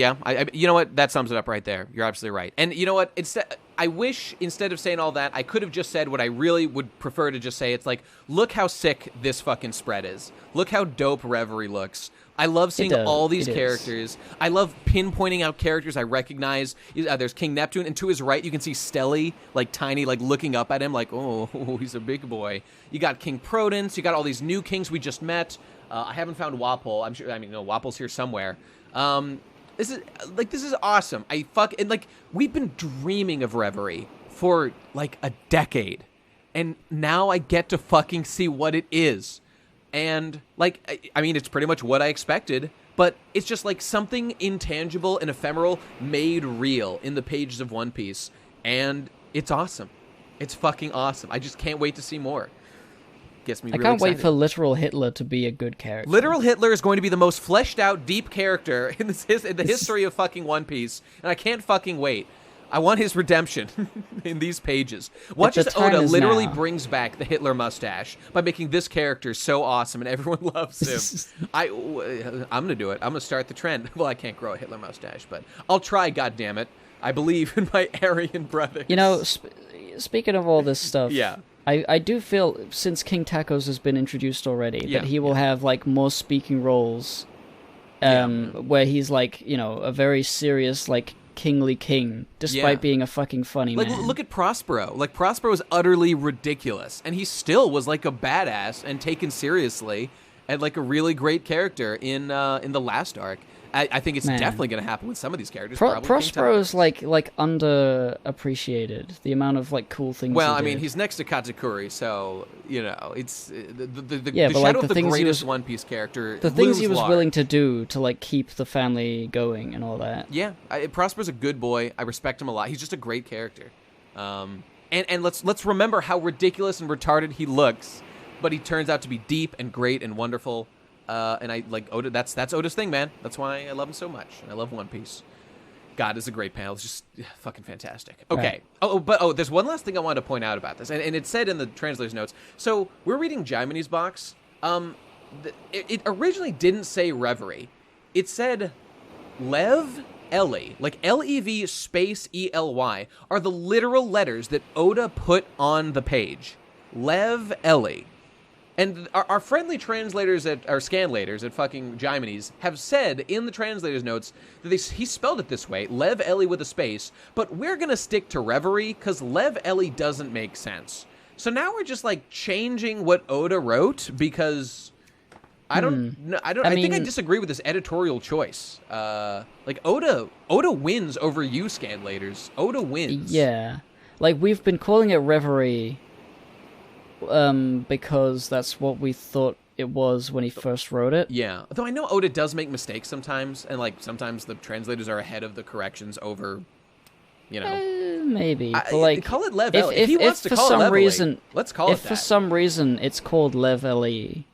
you know what? That sums it up right there. You're absolutely right. And you know what? I wish instead of saying all that, I could have just said what I really would prefer to just say. It's like, look how sick this fucking spread is. Look how dope Reverie looks. I love seeing all these characters. I love pinpointing out characters I recognize. There's King Neptune, and to his right, you can see Stelly, like tiny, like looking up at him, like, oh, he's a big boy. You got King Prudence. You got all these new kings we just met. I haven't found Wapol. Wapol's here somewhere. This is awesome. We've been dreaming of Reverie for like a decade, and now I get to fucking see what it is. And, like, I mean, it's pretty much what I expected, but it's just, like, something intangible and ephemeral made real in the pages of One Piece, and it's awesome. It's fucking awesome. I just can't wait to see more. Gets me really can't excited. wait for literal Hitler to be a good character. Literal Hitler is going to be the most fleshed out, deep character in the history of fucking One Piece, and I can't fucking wait. I want his redemption in these pages. Watch as Oda literally brings back the Hitler mustache by making this character so awesome and everyone loves him. I'm going to do it. I'm going to start the trend. Well, I can't grow a Hitler mustache, but I'll try, goddammit. I believe in my Aryan brothers. You know, speaking of all this stuff, yeah. I do feel, since King Tacos has been introduced already, that he will have, like, more speaking roles, where he's, like, you know, a very serious, like, kingly king, despite being a fucking funny man. Look at Prospero. Like, Prospero was utterly ridiculous, and he still was, like, a badass and taken seriously, and, like, a really great character in the last arc. I think it's definitely going to happen with some of these characters. Prospero is like underappreciated. The amount of like cool things. Well, I mean, he's next to Katakuri, so you know it's the shadow like, of the greatest One Piece character. The things he was willing to do to like keep the family going and all that. Yeah, Prospero's a good boy. I respect him a lot. He's just a great character. And let's remember how ridiculous and retarded he looks, but he turns out to be deep and great and wonderful. And I like Oda. That's Oda's thing, man. That's why I love him so much. And I love One Piece. God, it's a great panel. It's just fucking fantastic. Okay. Right. But there's one last thing I wanted to point out about this, and it said in the translator's notes. So we're reading Jaimene's box. It originally didn't say Reverie. It said Lev Eli, like Lev space ELY, are the literal letters that Oda put on the page. Lev Eli. And our friendly translators our scanlators at fucking Jaimene's have said in the translator's notes that he spelled it this way, Lev Eli with a space, but we're going to stick to Reverie because Lev Eli doesn't make sense. So now we're just like changing what Oda wrote because I think I disagree with this editorial choice. Like Oda wins over you scanlators. Oda wins. Yeah. Like we've been calling it Reverie because that's what we thought it was when he first wrote it. Yeah. Though I know Oda does make mistakes sometimes, and like sometimes the translators are ahead of the corrections over, you know. Maybe. But like, call it Lev Eli. If he wants to call it Lev Eli, let's call it that. If for some reason it's called Lev Eli,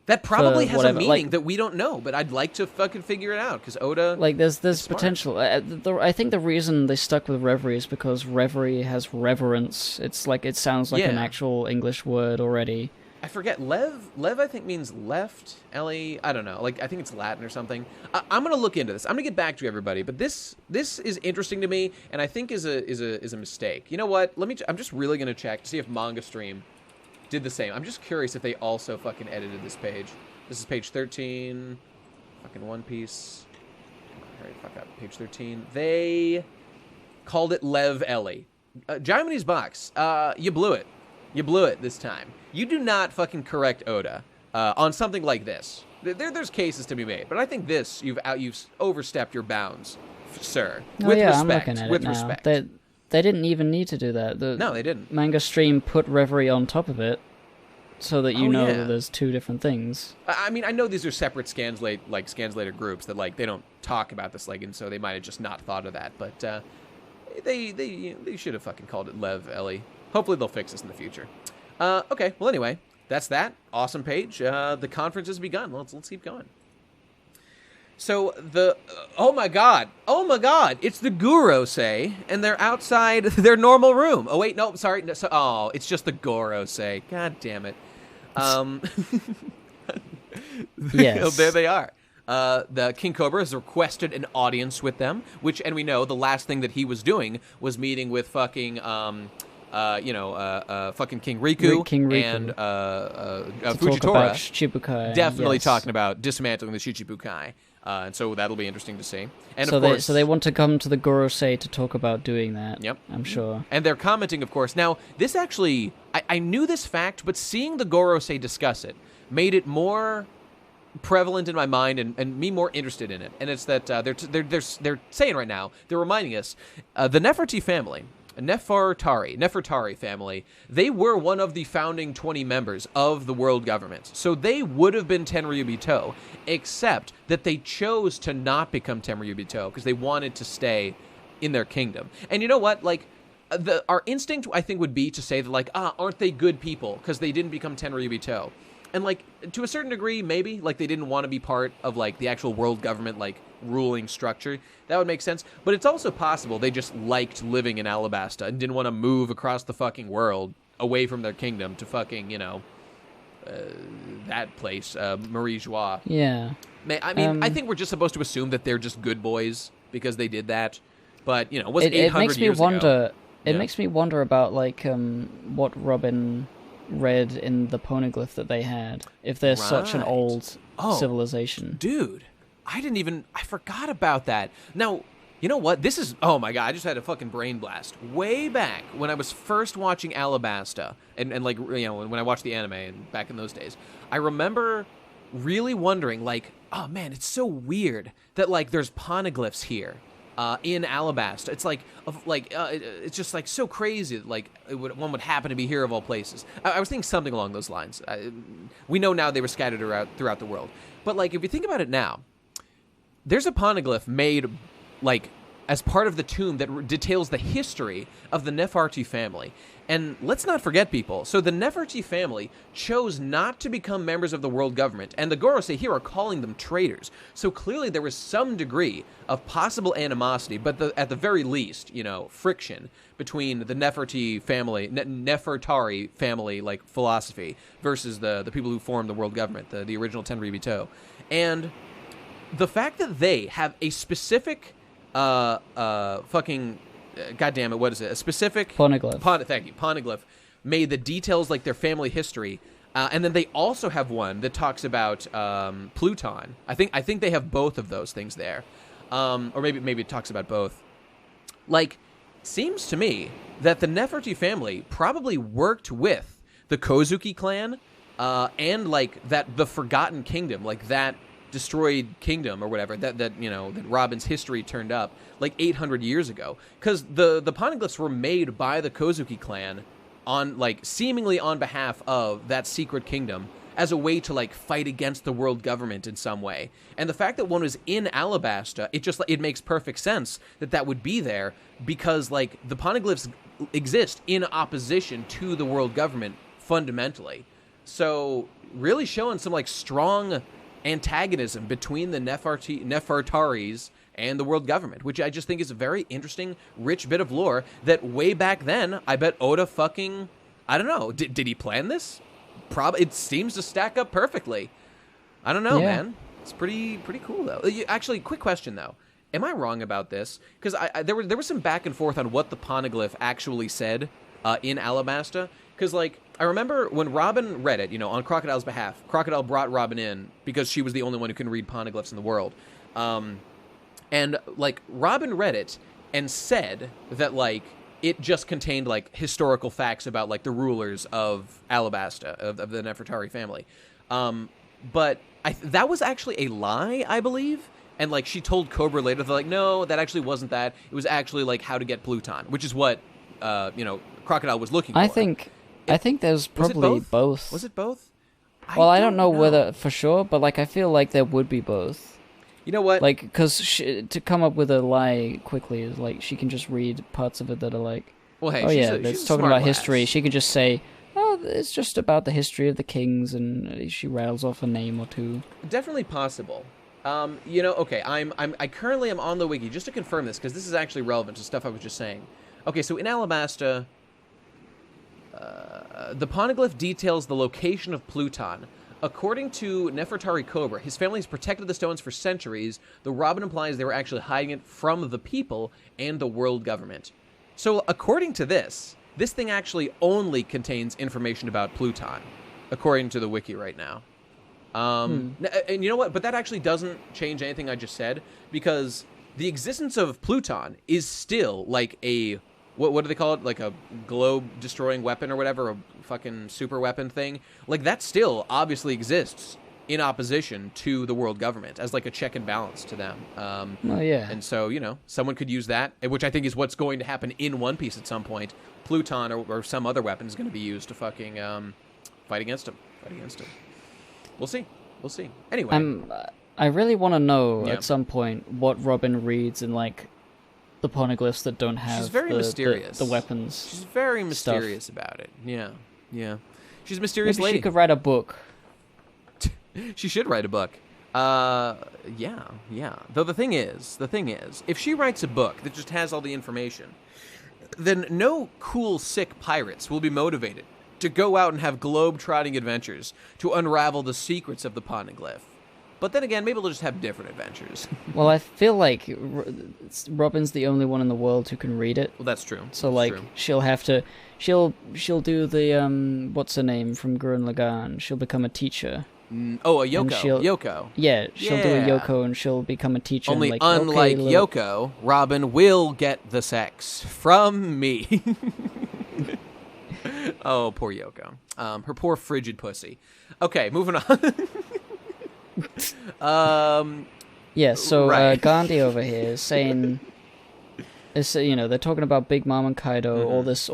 that probably has a meaning that we don't know, but I'd like to fucking figure it out, because Oda... Like, there's potential. I think the reason they stuck with Reverie is because Reverie has reverence. It's like, it sounds like an actual English word already. I forget. Lev I think means left. Ellie, I don't know. Like, I think it's Latin or something. I'm going to look into this. I'm going to get back to everybody, but this is interesting to me, and I think is a mistake. You know what? I'm just really going to check to see if Manga Stream did the same. I'm just curious if they also fucking edited this page. This is page 13. Fucking One Piece. Hurry the fuck up. Page 13. They called it Lev Eli. Jaimene's box. You blew it. You blew it this time. You do not fucking correct Oda on something like this. There's cases to be made, but I think this you've overstepped your bounds, sir. With respect. I'm looking at it now. Respect. They didn't even need to do that. No, they didn't. Manga Stream put Reverie on top of it so that you know there's two different things. I mean, I know these are separate scanslator groups that like they don't talk about this like, and so they might have just not thought of that. But they should have fucking called it Lev Eli. Hopefully they'll fix this in the future. Okay, well anyway, that's that. Awesome page. The conference has begun. Let's keep going. So oh my god, it's the Gorosei, and they're outside their normal room. Oh wait, no, sorry, it's just the Gorosei. God damn it. Yes. There they are. The King Cobra has requested an audience with them, and we know the last thing that he was doing was meeting with fucking fucking King Riku, and Fujitora. Shichibukai. Definitely talking about dismantling the Shichibukai. And so that'll be interesting to see. And so of course, they want to come to the Gorosei to talk about doing that. Yep, I'm sure. And they're commenting, of course. Now, this actually, I knew this fact, but seeing the Gorosei discuss it made it more prevalent in my mind and me more interested in it. And it's that they're saying right now, they're reminding us, the Nefertari family Nefertari family, they were one of the founding 20 members of the world government. So they would have been Tenryuubito, except that they chose to not become Tenryuubito because they wanted to stay in their kingdom. And you know what? Like, our instinct, I think, would be to say that, like, aren't they good people because they didn't become Tenryuubito? And, like, to a certain degree, maybe, like, they didn't want to be part of, like, the actual world government, like, ruling structure. That would make sense. But it's also possible they just liked living in Alabasta and didn't want to move across the fucking world away from their kingdom to fucking, you know, that place, Marie Joie. Yeah. I mean, I think we're just supposed to assume that they're just good boys because they did that. But, you know, it was 800 years ago. It makes me wonder about, like, what Robin read in the poneglyph that they had, if they're such an old civilization. Dude, I forgot about that. Now, you know what? This is, oh my god, I just had a fucking brain blast. Way back when I was first watching Alabasta, and like, you know, when I watched the anime and back in those days, I remember really wondering, like, oh man, it's so weird that, like, there's poneglyphs here. In Alabasta, it's like, it's just like so crazy. Like one would happen to be here of all places. I was thinking something along those lines. We know now they were scattered throughout the world, but like if you think about it now, there's a poneglyph made like as part of the tomb that details the history of the Nefertari family. And let's not forget, people, so the Nefertari family chose not to become members of the world government, and the Gorosei here are calling them traitors. So clearly there was some degree of possible animosity, but at the very least, you know, friction between the Nefertari family, like, philosophy versus the people who formed the world government, the original Tenryubito. And the fact that they have a specific God damn it, what is it? A specific poneglyph. Thank you. Poneglyph made the details like their family history, and then they also have one that talks about Pluton. I think they have both of those things there, or maybe it talks about both. Like, seems to me that the Nefertari family probably worked with the Kozuki clan, and like the Forgotten Kingdom, like that destroyed kingdom or whatever that you know that Robin's history turned up like 800 years ago, because the poneglyphs were made by the Kozuki clan on like seemingly on behalf of that secret kingdom as a way to like fight against the world government in some way. And the fact that one was in Alabasta, it makes perfect sense that would be there, because like the poneglyphs exist in opposition to the world government fundamentally. So really showing some like strong antagonism between the Nefertaris and the world government, which I just think is a very interesting, rich bit of lore that way back then, I bet Oda fucking, I don't know, did he plan this? Probably. It seems to stack up perfectly. I don't know, man. It's pretty cool, though. Actually, quick question, though. Am I wrong about this? Because there was some back and forth on what the poneglyph actually said in Alabasta. Because, like, I remember when Robin read it, you know, on Crocodile's behalf, Crocodile brought Robin in because she was the only one who can read poneglyphs in the world. And, like, Robin read it and said that, like, it just contained, like, historical facts about, like, the rulers of Alabasta, of the Nefertari family. But that was actually a lie, I believe. And, like, she told Cobra later, they're like, no, that actually wasn't that. It was actually, like, how to get Pluton, which is what, you know, Crocodile was looking for. I think there's probably both. Was it both? Well, I don't know whether for sure, but like I feel like there would be both. You know what? Like, because to come up with a lie quickly is like she can just read parts of it that are like, well, hey, it's talking about history. She could just say, oh, it's just about the history of the kings, and she rattles off a name or two. Definitely possible. You know, okay, I currently am on the wiki just to confirm this, because this is actually relevant to stuff I was just saying. Okay, so in Alabasta, the poneglyph details the location of Pluton. According to Nefertari Cobra, his family has protected the stones for centuries, though Robin implies they were actually hiding it from the people and the world government. So according to this thing actually only contains information about Pluton, according to the wiki right now. And you know what? But that actually doesn't change anything I just said, because the existence of Pluton is still like a... What do they call it? Like a globe-destroying weapon or whatever, a fucking super weapon thing. Like, that still obviously exists in opposition to the world government as like a check and balance to them. Oh, yeah. And so, someone could use that, which I think is what's going to happen in One Piece at some point. Pluton or some other weapon is going to be used to fucking fight against him. We'll see. Anyway. I really want to know at some point what Robin reads in, like, the poneglyphs that don't have She's very mysterious. The weapons. She's very mysterious about it. Yeah. She's a mysterious lady. She could write a book. She should write a book. Yeah. Though the thing is, if she writes a book that just has all the information, then no cool, sick pirates will be motivated to go out and have globe-trotting adventures to unravel the secrets of the poneglyph. But then again, maybe they'll just have different adventures. Well, I feel like Robin's the only one in the world who can read it. Well, that's true. So, she'll have to... She'll do the, what's her name from Gurren Lagann? She'll become a teacher. Oh, a Yoko. Yoko. Yeah, she'll do a Yoko and she'll become a teacher. Only and unlike Yoko, Robin will get the sex from me. Oh, poor Yoko. Her poor frigid pussy. Okay, moving on. Yeah, so right. Gandhi over here is saying, they're talking about Big Mom and Kaido, all this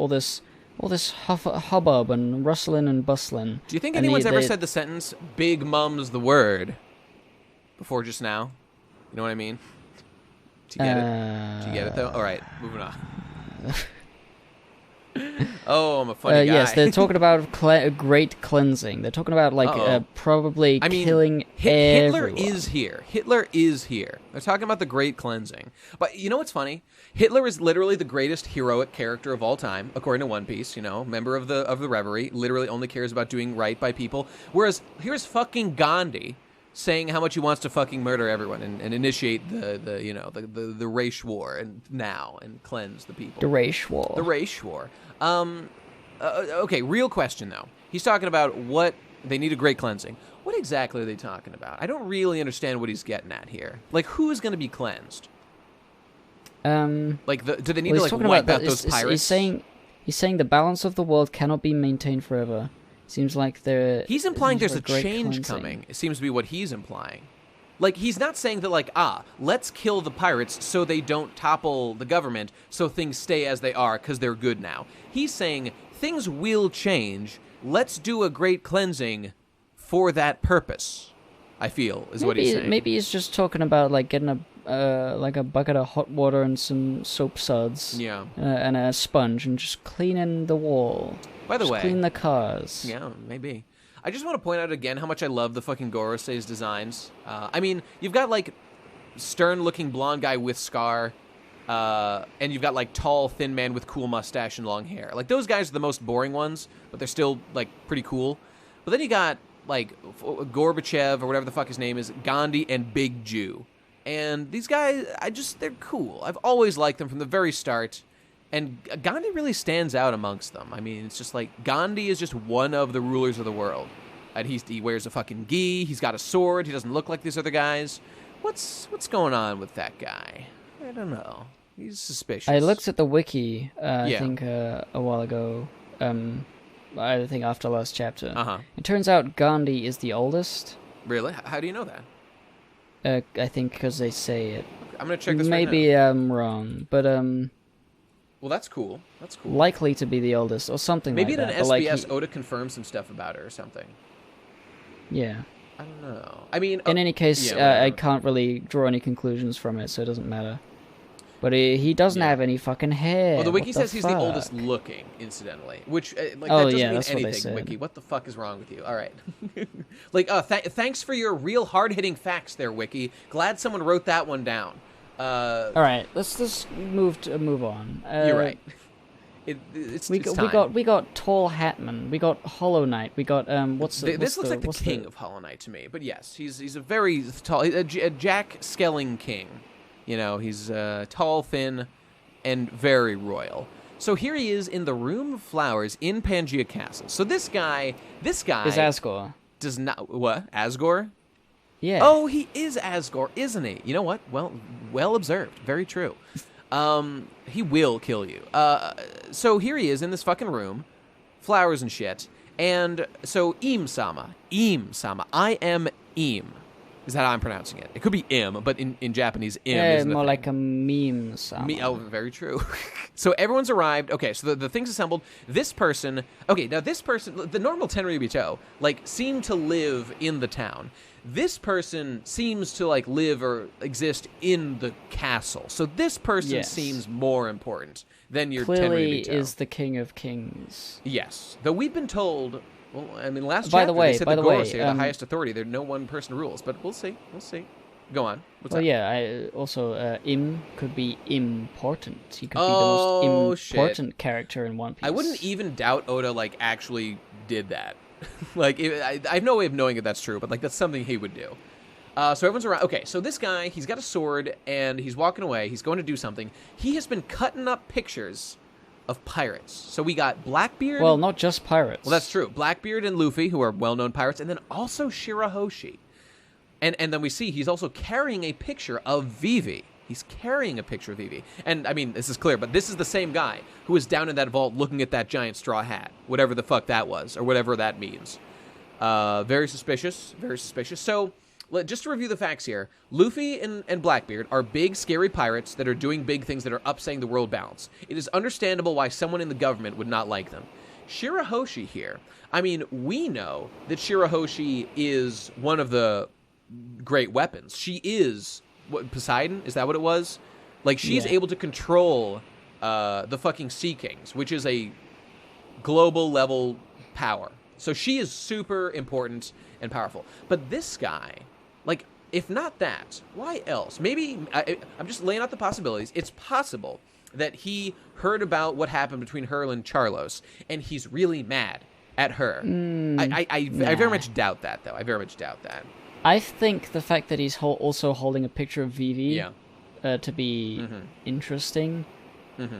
hubbub and rustling and bustling. Do you think anyone's ever said the sentence, Big Mum's the word, before just now? You know what I mean? Do you get it? Do you get it, though? All right, moving on. Oh, I'm a funny guy. Yes, they're talking about great cleansing. They're talking about, probably killing Hitler everyone. Hitler is here. They're talking about the great cleansing. But you know what's funny? Hitler is literally the greatest heroic character of all time, according to One Piece, member of the Reverie, literally only cares about doing right by people. Whereas, here's fucking Gandhi saying how much he wants to fucking murder everyone and initiate the race war and cleanse the people. The race war. The race war. Okay, real question though. He's talking about what they need a great cleansing. What exactly are they talking about? I don't really understand what he's getting at here. Like, who is going to be cleansed? Do they need to wipe out those pirates? He's saying the balance of the world cannot be maintained forever. Seems like he's implying there's a change cleansing coming. It seems to be what he's implying. Like, he's not saying that, let's kill the pirates so they don't topple the government, so things stay as they are because they're good now. He's saying things will change. Let's do a great cleansing for that purpose, I feel, is what he's saying. Maybe he's just talking about, getting a bucket of hot water and some soap suds. Yeah. And a sponge and just cleaning the wall. By the way, clean the cars. Yeah, maybe. I just want to point out again how much I love the fucking Gorosei's designs. You've got, stern-looking blonde guy with scar, and you've got, tall, thin man with cool mustache and long hair. Those guys are the most boring ones, but they're still, pretty cool. But then you got, Gorbachev, or whatever the fuck his name is, Gandhi, and Big Jew. And these guys, they're cool. I've always liked them from the very start. And Gandhi really stands out amongst them. It's just Gandhi is just one of the rulers of the world. And he wears a fucking gi, he's got a sword, he doesn't look like these other guys. What's going on with that guy? I don't know. He's suspicious. I looked at the wiki, I think, a while ago. I think after last chapter. Uh-huh. It turns out Gandhi is the oldest. Really? How do you know that? I think because they say it. I'm going to check this Maybe right now. I'm wrong, but Well, that's cool. That's cool. Likely to be the oldest, or something Maybe like that. Maybe in an SBS, Oda confirmed some stuff about her or something. Yeah. I don't know. In any case, I can't really draw any conclusions from it, so it doesn't matter. But he doesn't have any fucking hair. Well, the wiki says he's the fuck? oldest looking, incidentally. Which, that Oh, doesn't yeah, mean that's what they anything, said. Wiki. What the fuck is wrong with you? All right. Thanks for your real hard-hitting facts there, Wiki. Glad someone wrote that one down. All right, let's just move on. You're right. We got Tall Hatman. We got Hollow Knight. We got This looks like the king of Hollow Knight to me. But yes, he's a very tall, a Jack Skelling king. He's tall, thin, and very royal. So here he is in the Room of Flowers in Pangaea Castle. So this guy is Asgore. Does not what Asgore? Yeah. Oh, he is Asgore, isn't he? You know what? Well observed. Very true. He will kill you. So here he is in this fucking room, flowers and shit, And so Im-sama, I am Im. Is that how I'm pronouncing it? It could be Im, but in Japanese, Im is more like a meme. Oh, very true. So everyone's arrived. Okay, so the thing's assembled. This person. Okay, now this person, the normal Tenryuubito, like, seem to live in the town. This person seems to, like, live or exist in the castle. So this person seems more important than your Clearly Tenryuubito. Is the king of kings. Yes, though we've been told. Well, I mean, last by chapter the way, they said by the the way, Goros are the highest authority. There, no one person rules, but we'll see. We'll see. Go on. What's well, that? yeah. Also, Im could be important. He could be the most important character in One Piece. I wouldn't even doubt Oda like actually did that. Like, I have no way of knowing if that's true, but like that's something he would do. So everyone's around. Okay, so this guy, he's got a sword and he's walking away. He's going to do something. He has been cutting up pictures of pirates. So we got Blackbeard. Well, not just pirates. Well, that's true. Blackbeard and Luffy, who are well-known pirates, and then also Shirahoshi. And then we see he's also carrying a picture of Vivi. He's carrying a picture of Vivi. And, I mean, this is clear, but this is the same guy who was down in that vault looking at that giant straw hat, whatever the fuck that was, or whatever that means. Very suspicious. Very suspicious. So, just to review the facts here, Luffy and Blackbeard are big, scary pirates that are doing big things that are upsetting the world balance. It is understandable why someone in the government would not like them. Shirahoshi here, I mean, we know that Shirahoshi is one of the great weapons. She is, what, Poseidon? Is that what it was? Like, she's able to control the fucking Sea Kings, which is a global level power. So she is super important and powerful. But this guy, like, if not that, why else? Maybe, I'm just laying out the possibilities. It's possible that he heard about what happened between her and Charlos, and he's really mad at her. I very much doubt that, though. I very much doubt that. I think the fact that he's also holding a picture of Vivi to be interesting.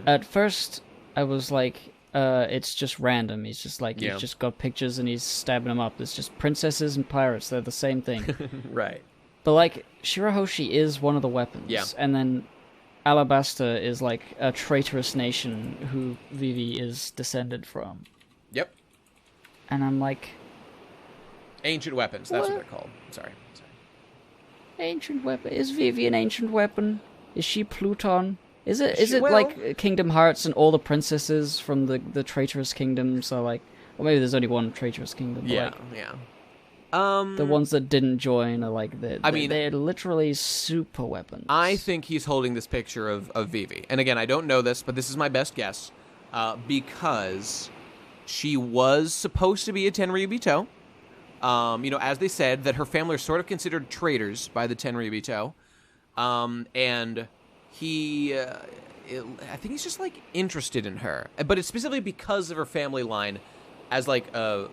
At first, I was like, it's just random. He's just like, he's just got pictures and he's stabbing them up. It's just princesses and pirates. They're the same thing. Right. But, like, Shirahoshi is one of the weapons. Yeah. And then Alabasta is, like, a traitorous nation who Vivi is descended from. Yep. And I'm like... Ancient weapons. That's what they're called. Sorry. Ancient weapon. Is Vivi an ancient weapon? Is she Pluton? Is it like Kingdom Hearts and all the princesses from the traitorous kingdoms are like... Or maybe there's only one traitorous kingdom. But the ones that didn't join are like... They're literally super weapons. I think he's holding this picture of Vivi. And again, I don't know this, but this is my best guess. Because she was supposed to be a Tenryuubito. As they said, that her family are sort of considered traitors by the Tenryuubito. And he, I think he's just, like, interested in her. But it's specifically because of her family line as, like,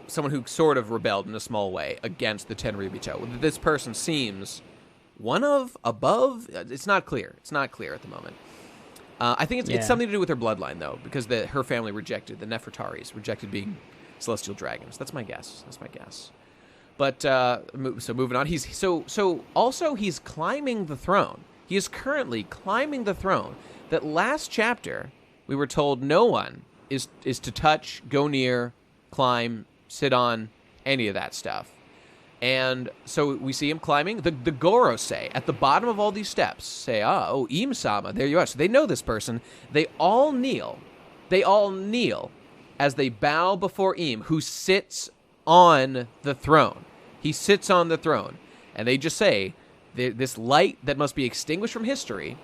someone who sort of rebelled in a small way against the Tenryuubito. This person seems one of, above, it's not clear. It's not clear at the moment. I think it's something to do with her bloodline, though, because her family rejected, the Nefertaris, rejected being celestial dragons. That's my guess. But, so moving on, he's also he's climbing the throne. He is currently climbing the throne that last chapter we were told no one is to touch, go near, climb, sit on, any of that stuff. And so we see him climbing. The Goros say, at the bottom of all these steps, say, Im-sama, there you are. So they know this person. They all kneel. As they bow before Im, who sits on the throne. He sits on the throne. And they just say, this light that must be extinguished from history,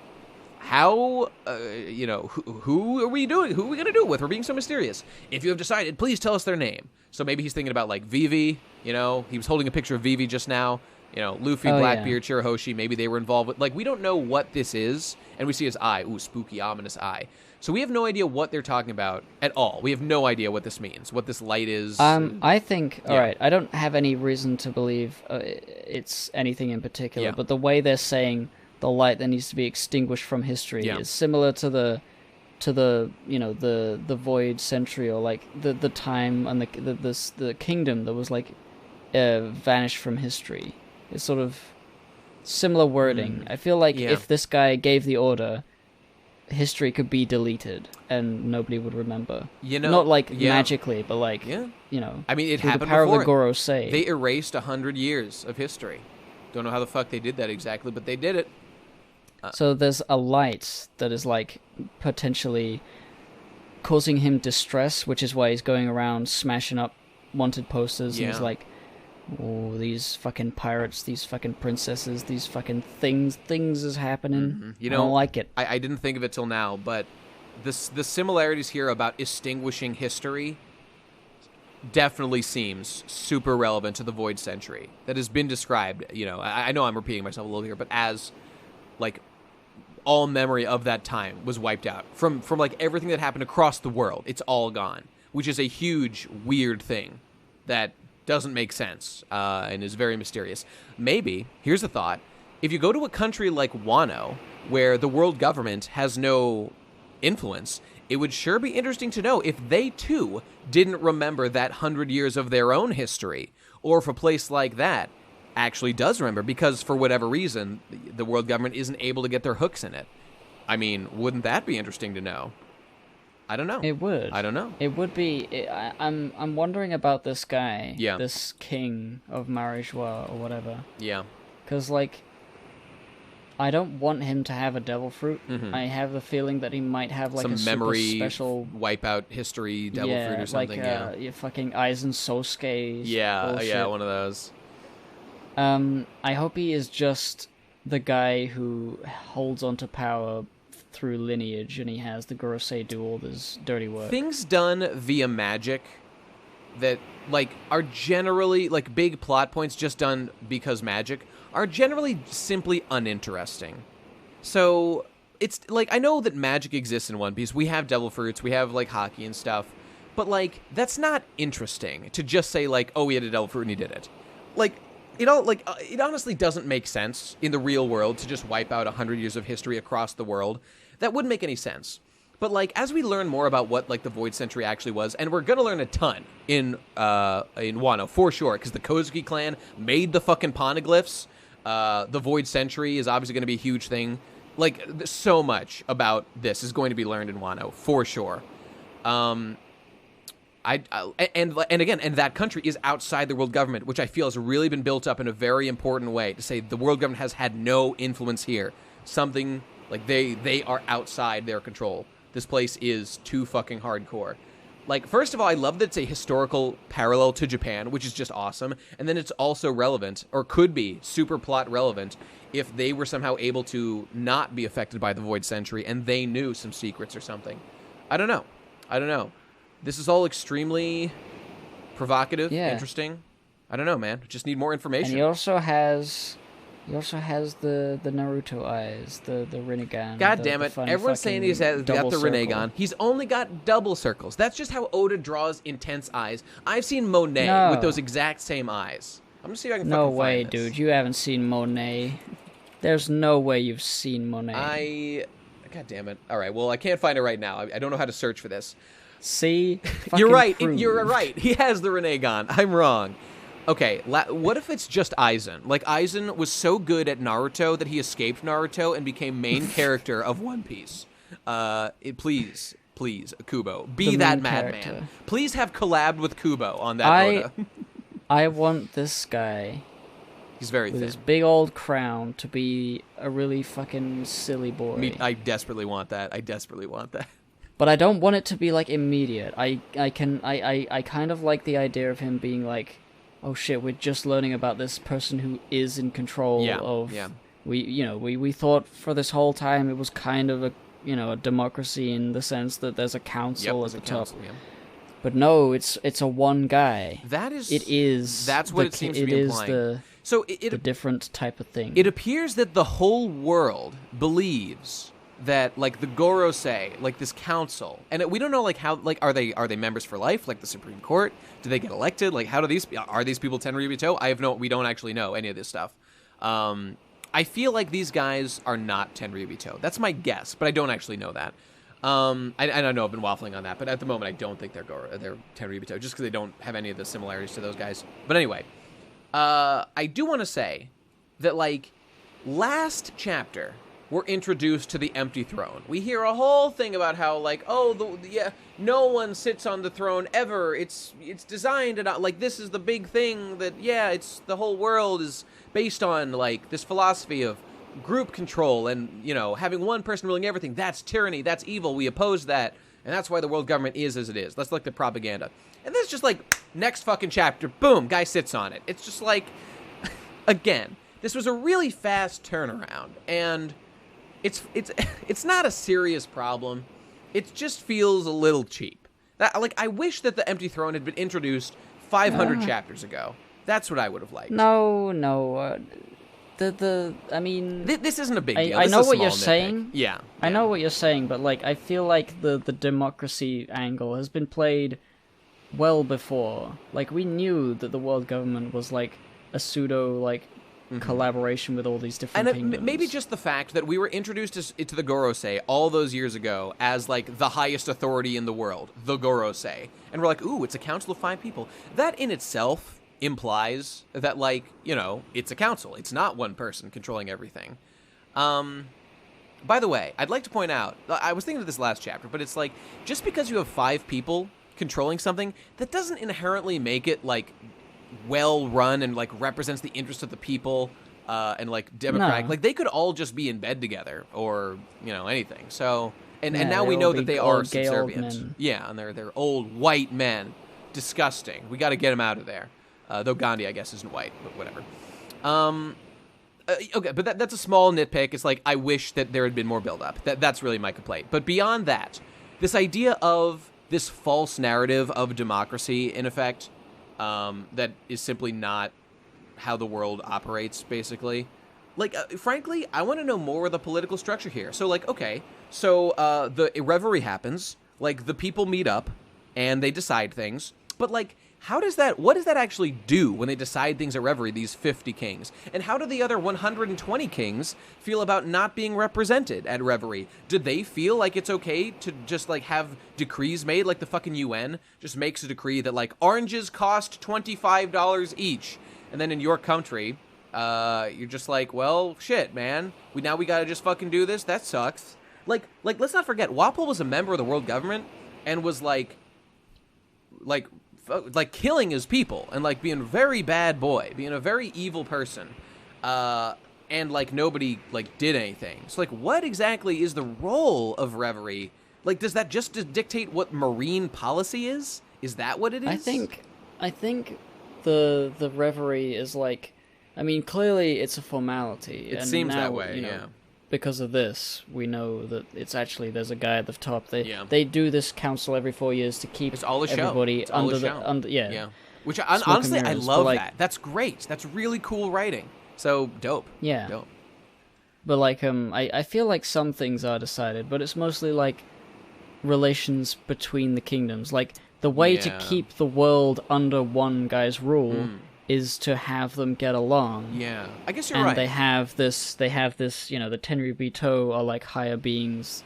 how, who are we doing? Who are we going to do it with? We're being so mysterious. If you have decided, please tell us their name. So maybe he's thinking about, like, Vivi, he was holding a picture of Vivi just now. Luffy, Blackbeard, Shirahoshi, maybe they were involved with, like, we don't know what this is. And we see his eye. Ooh, spooky, ominous eye. So we have no idea what they're talking about at all. We have no idea what this means, what this light is. I think, all right, I don't have any reason to believe it's anything in particular, but the way they're saying the light that needs to be extinguished from history is similar to the void century, or like the time and the kingdom that was like vanished from history. It's sort of similar wording. I feel like if this guy gave the order, history could be deleted and nobody would remember. You know, not like magically, but like you know. I mean, it through happened the power before. of the Gorosei. They erased 100 years of history. Don't know how the fuck they did that exactly, but they did it. So there's a light that is like potentially causing him distress, which is why he's going around smashing up wanted posters. And he's like, oh, these fucking pirates, these fucking princesses, these fucking things is happening. Mm-hmm. You know, I don't like it. I didn't think of it till now, but the similarities here about extinguishing history definitely seems super relevant to the Void Century that has been described, you know, I know I'm repeating myself a little here, but as, like, all memory of that time was wiped out. From like, everything that happened across the world, it's all gone, which is a huge, weird thing that doesn't make sense and is very mysterious. Maybe, here's a thought, if you go to a country like Wano, where the world government has no influence, it would sure be interesting to know if they, too, didn't remember that 100 years of their own history, or if a place like that actually does remember, because for whatever reason, the world government isn't able to get their hooks in it. I mean, wouldn't that be interesting to know? I don't know. It would. I don't know. It would be. I'm wondering about this guy. Yeah. This king of Marijois or whatever. Yeah. Because, like, I don't want him to have a devil fruit. Mm-hmm. I have the feeling that he might have, like, some a memory, super special wipeout history devil fruit or something. Like, your fucking Aizen Sosuke. Yeah, bullshit. yeah, one of those. I hope he is just the guy who holds onto power through lineage, and he has the Gorosei do all this dirty work. Things done via magic that, like, are generally, like, big plot points just done because magic, are generally simply uninteresting. So, it's, like, I know that magic exists in One Piece. We have devil fruits, we have, like, hockey and stuff, but, like, that's not interesting to just say, like, oh, he had a devil fruit and he did it. Like, it honestly doesn't make sense in the real world to just wipe out 100 years of history across the world. That wouldn't make any sense. But, like, as we learn more about what, like, the Void Century actually was, and we're gonna learn a ton in Wano, for sure, because the Kozuki clan made the fucking Poneglyphs. The Void Century is obviously gonna be a huge thing. Like, so much about this is going to be learned in Wano, for sure. And that country is outside the world government, which I feel has really been built up in a very important way to say the world government has had no influence here. Something like they are outside their control. This place is too fucking hardcore. Like, first of all, I love that it's a historical parallel to Japan, which is just awesome. And then it's also relevant, or could be super plot relevant, if they were somehow able to not be affected by the Void Century and they knew some secrets or something. I don't know. This is all extremely provocative, interesting. I don't know, man. Just need more information. And he also has the Naruto eyes, the Rinnegan. God damn it. Everyone's saying he's got the Rinnegan. He's only got double circles. That's just how Oda draws intense eyes. I've seen Monet with those exact same eyes. I'm going to see if I can fucking find this. No way, dude. You haven't seen Monet. There's no way you've seen Monet. God damn it. All right, well, I can't find it right now. I don't know how to search for this. See? You're right. You're right. He has the Rinnegan. I'm wrong. Okay, what if it's just Aizen? Like, Aizen was so good at Naruto that he escaped Naruto and became main character of One Piece. Please, Kubo, be that madman. Please have collabed with Kubo on that Oda. I want this guy. He's very with thin. his big old crown to be a really fucking silly boy. I desperately want that. But I don't want it to be, like, immediate. I kind of like the idea of him being like, oh shit, we're just learning about this person who is in control of... Yeah. We thought for this whole time it was kind of a democracy in the sense that there's a council at the top. Yeah. But no, it's a one guy. That's what it seems to be implying. The different type of thing. It appears that the whole world believes that, like, the Gorosei, like, this council, and we don't know, like, how, like, are they members for life, like the Supreme Court? Do they get elected? Like, are these people Tenryuubito? We don't actually know any of this stuff. I feel like these guys are not Tenryuubito. That's my guess, but I don't actually know that. I know I've been waffling on that, but at the moment I don't think they're Tenryuubito, just because they don't have any of the similarities to those guys. But anyway, I do want to say that, like, last chapter, we're introduced to the empty throne. We hear a whole thing about how, like, oh, no one sits on the throne ever. It's designed to not, like, this is the big thing that, it's the whole world is based on, like, this philosophy of group control and, having one person ruling everything. That's tyranny. That's evil. We oppose that. And that's why the world government is as it is. Let's look at the propaganda. And this is just like, next fucking chapter, boom, guy sits on it. It's just like, again, this was a really fast turnaround. And it's not a serious problem. It just feels a little cheap. I wish that the empty throne had been introduced 500 chapters ago. That's what I would have liked. No. I mean... This isn't a big deal. I know what you're saying. Yeah. I know what you're saying, but, like, I feel like the democracy angle has been played well before. Like, we knew that the world government was, like, a pseudo, like, collaboration with all these different kingdoms. And maybe just the fact that we were introduced to the Gorosei all those years ago as, like, the highest authority in the world, the Gorosei. And we're like, ooh, it's a council of 5 people. That in itself implies that, like, it's a council. It's not one person controlling everything. By the way, I'd like to point out, I was thinking of this last chapter, but it's like, just because you have 5 people controlling something, that doesn't inherently make it, like, well run and, like, represents the interest of the people and, like, democratic. No. Like, they could all just be in bed together or, anything. So, and Yeah, now we they'll know be that they old, are gay old subservient. men. Yeah, and they're old white men. Disgusting. We got to get them out of there. Though Gandhi, I guess, isn't white, but whatever. Okay, but that's a small nitpick. It's like, I wish that there had been more build-up. That's really my complaint. But beyond that, this idea of this false narrative of democracy, in effect, that is simply not how the world operates, basically. Like, frankly, I want to know more of the political structure here. So, like, okay, so the Reverie happens. Like, the people meet up, and they decide things. But, like, what does that actually do when they decide things at Reverie, these 50 kings? And how do the other 120 kings feel about not being represented at Reverie? Do they feel like it's okay to just, like, have decrees made, like the fucking UN just makes a decree that, like, oranges cost $25 each? And then in your country, you're just like, well, shit, man. We gotta just fucking do this? That sucks. Like, let's not forget, Walpole was a member of the world government and was, like killing his people and, like, being a very bad boy, being a very evil person, and, like, nobody, like, did anything. So, like, what exactly is the role of Reverie? Like, does that just dictate what marine policy is? Is that what it is? I think the Reverie is, like, I mean, clearly it's a formality. It and seems now, that way, yeah. Because of this, we know that it's actually, there's a guy at the top. They do this council every 4 years to keep it's all a show. everybody It's all under a the show. yeah. Which Smoke honestly, and I mirrors, love but, like, that. That's great. That's really cool writing. So dope. Yeah. Dope. But, like, I feel like some things are decided, but it's mostly, like, relations between the kingdoms. Like, the way to keep the world under one guy's rule is to have them get along. Yeah, I guess you're and right. And they have this, the Tenryuubito are, like, higher beings.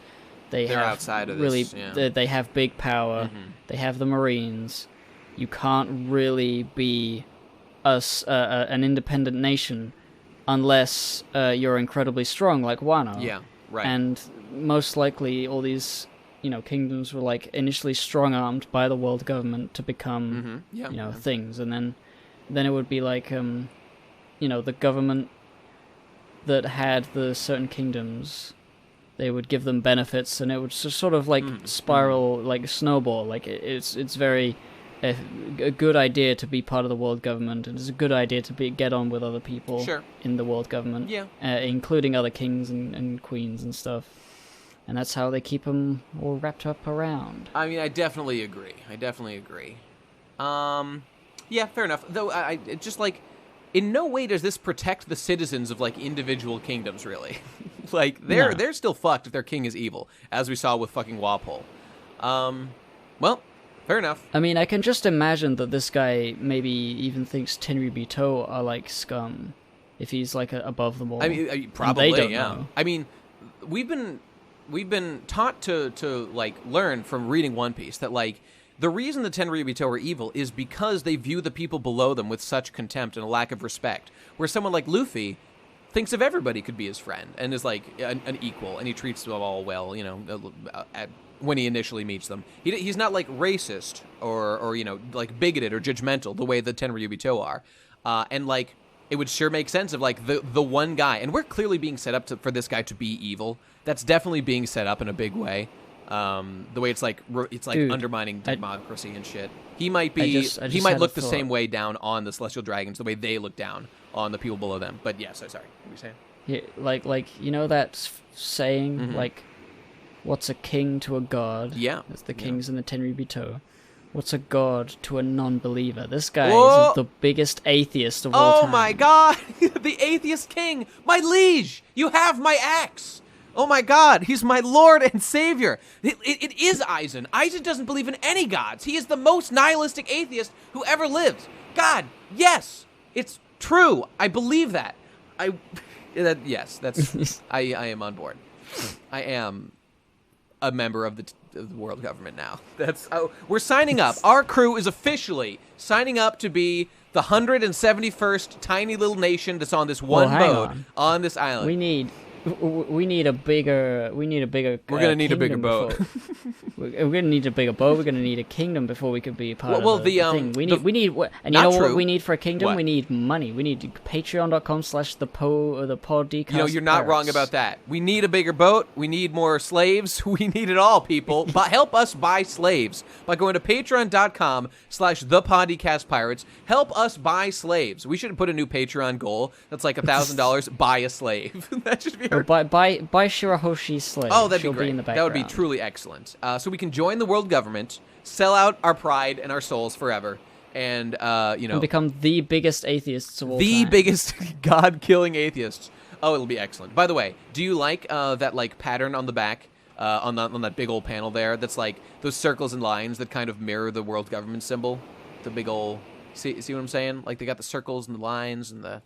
They're outside of really, this, yeah. They have big power. They have the Marines. You can't really be an independent nation unless you're incredibly strong, like Wano. Yeah, right. And most likely all these, kingdoms were, like, initially strong-armed by the world government to become, things. And then it would be like, the government that had the certain kingdoms, they would give them benefits, and it would just sort of, like, spiral, like, snowball. Like, it's very a good idea to be part of the world government, and it's a good idea to get on with other people in the world government, including other kings and queens and stuff. And that's how they keep them all wrapped up around. I mean, I definitely agree. Yeah, fair enough. Though, I just, like, in no way does this protect the citizens of, like, individual kingdoms, really. Like, they're still fucked if their king is evil, as we saw with fucking Walpole. Well, fair enough. I mean, I can just imagine that this guy maybe even thinks Tenryubito are, like, scum, if he's, like, above them all. I mean, probably, they don't yeah. know. I mean, we've been taught to like, learn from reading One Piece that, like, the reason the Tenryubito are evil is because they view the people below them with such contempt and a lack of respect. Where someone like Luffy, thinks of everybody could be his friend and is like an equal, and he treats them all well, when he initially meets them. He's not like racist or like bigoted or judgmental the way the Tenryuubito are. And like it would sure make sense of like the one guy, and we're clearly being set up for this guy to be evil. That's definitely being set up in a big way. The way it's like Dude, undermining democracy and shit. He might be. He might look the same way down on the celestial dragons, the way they look down on the people below them. But yeah, sorry. What were you saying? Yeah, like that saying, like, what's a king to a god? Yeah, it's the kings in the Tenryubito. What's a god to a non-believer? This guy is the biggest atheist of all time. Oh my god, the atheist king, my liege! You have my axe. Oh my god, he's my lord and savior. It is Aizen. Aizen doesn't believe in any gods. He is the most nihilistic atheist who ever lived. God, yes, it's true. I believe that. Yes, that's. I am on board. I am a member of the world government now. We're signing up. Our crew is officially signing up to be the 171st tiny little nation that's on this one boat on this island. We need a bigger. We're gonna need a bigger boat. We're gonna need a bigger boat. We're gonna need a kingdom before we could be part of the thing. We need. And you know what we need for a kingdom? What? We need money. We need patreon.com/thepodcast. You're not wrong about that. We need a bigger boat. We need more slaves. We need it all, people. But help us buy slaves by going to patreon.com/thepodcastpirates. Help us buy slaves. We should put a new Patreon goal. That's like $1,000. Buy a slave. That should be. Buy Shirahoshi's slave. Oh, that'd be great. That would be truly excellent. So we can join the world government, sell out our pride and our souls forever, and and become the biggest atheists of all the time. Biggest god-killing atheists. Oh, it'll be excellent. By the way, do you like that like pattern on the back on that big old panel there? That's like those circles and lines that kind of mirror the world government symbol. The big old see what I'm saying? Like they got the circles and the lines and the.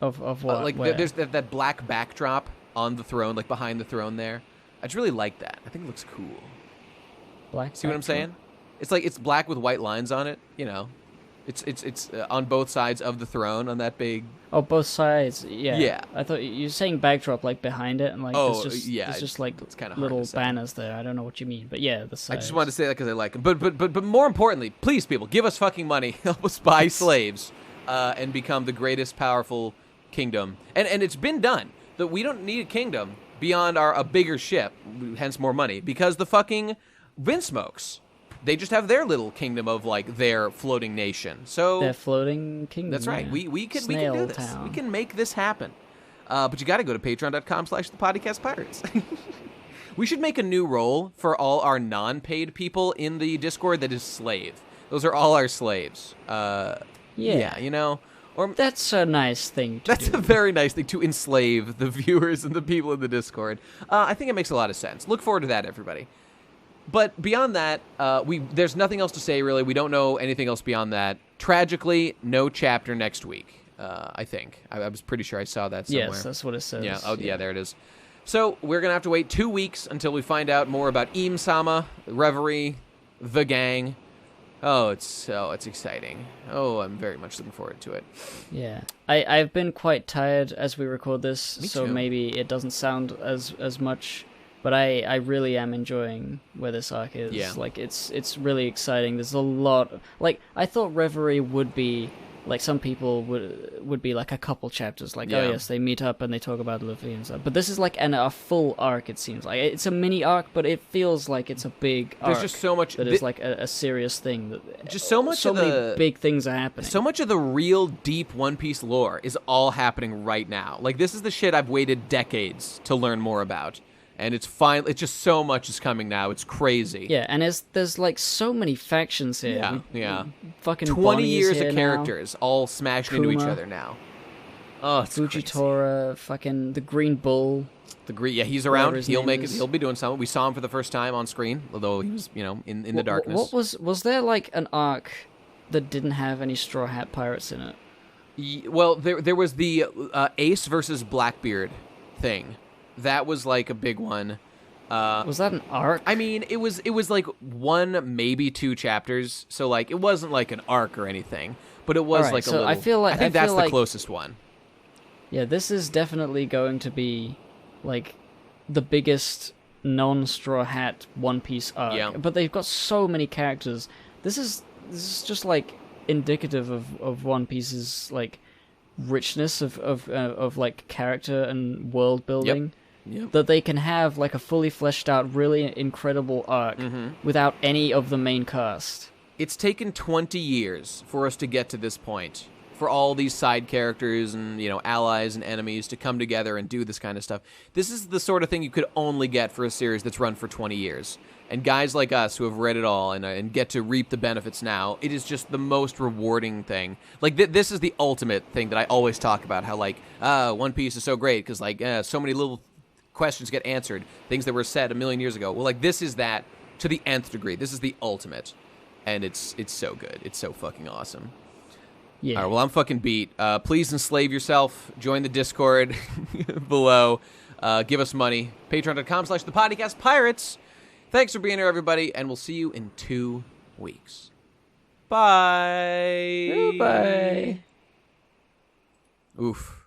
Of what? Like there's that black backdrop on the throne, like behind the throne there. I just really like that. I think it looks cool. Black. See what I'm saying? It's like it's black with white lines on it. It's on both sides of the throne on that big. Oh, both sides. Yeah. Yeah. I thought you were saying backdrop like behind it, and like it's just like it's kind of little banners there. I don't know what you mean, but yeah, the sides. I just wanted to say that because I like them. But more importantly, please, people, give us fucking money. Help us buy slaves, and become the greatest powerful kingdom. And it's been done. That we don't need a kingdom beyond a bigger ship, hence more money, because the fucking Vinsmokes, they just have their little kingdom of like their floating nation. So their floating kingdom. That's right. Yeah. We can do this. Town. We can make this happen. But you got to go to patreon.com/thepodcastpirates. We should make a new role for all our non-paid people in the Discord that is slave. Those are all our slaves. Yeah, Or that's a nice thing to That's a very nice thing, to enslave the viewers and the people in the Discord. I think it makes a lot of sense. Look forward to that, everybody. But beyond that, there's nothing else to say, really. We don't know anything else beyond that. Tragically, no chapter next week, I think. I was pretty sure I saw that somewhere. Yes, that's what it says. Yeah. Oh, yeah, there it is. So we're going to have to wait 2 weeks until we find out more about Im-sama, Reverie, the gang. Oh, it's exciting. Oh, I'm very much looking forward to it. Yeah. I've been quite tired as we record this, so too. Maybe it doesn't sound as much, but I really am enjoying where this arc is. Yeah. Like, it's really exciting. There's a lot... Like, I thought Reverie would be... Like, some people would be like a couple chapters, like, oh yes, they meet up and they talk about Luffy and stuff. But this is like a full arc, it seems like. It's a mini arc, but it feels like it's a big arc. There's just so much... That is like a serious thing. Just so much of many big things are happening. So much of the real deep One Piece lore is all happening right now. Like, this is the shit I've waited decades to learn more about. And it's just so much is coming now. It's crazy. Yeah, and there's like so many factions here. Yeah. Fucking 20 Bonney years of characters all smashed into each other now. Oh, it's Fujitora, fucking the Green Bull. He's around. He'll make it. He'll be doing something. We saw him for the first time on screen, although he was, in the darkness. Was there like an arc that didn't have any Straw Hat Pirates in it? Well, there was the Ace versus Blackbeard thing. That was like a big one. Was that an arc? I mean, it was like 1, maybe 2 chapters. So like, it wasn't like an arc or anything, but it was like a little. I think that's the closest one. Yeah, this is definitely going to be, like, the biggest non-Straw Hat One Piece arc. Yeah. But they've got so many characters. This is just, like, indicative of One Piece's, like, richness of like, character and world building. Yep. That they can have, like, a fully fleshed out, really incredible arc without any of the main cast. It's taken 20 years for us to get to this point. For all these side characters and, allies and enemies to come together and do this kind of stuff. This is the sort of thing you could only get for a series that's run for 20 years. And guys like us who have read it all and get to reap the benefits now, it is just the most rewarding thing. Like, this is the ultimate thing that I always talk about, how, like, One Piece is so great because, like, so many little questions get answered, things that were said a million years ago. Well, like, this is that to the nth degree. This is the ultimate. And it's so good. It's so fucking awesome. Yeah. All right, well, I'm fucking beat. Please enslave yourself. Join the Discord below. Give us money. Patreon.com/thepodcastpirates. Thanks for being here, everybody, and we'll see you in 2 weeks. Bye. Bye. Oof.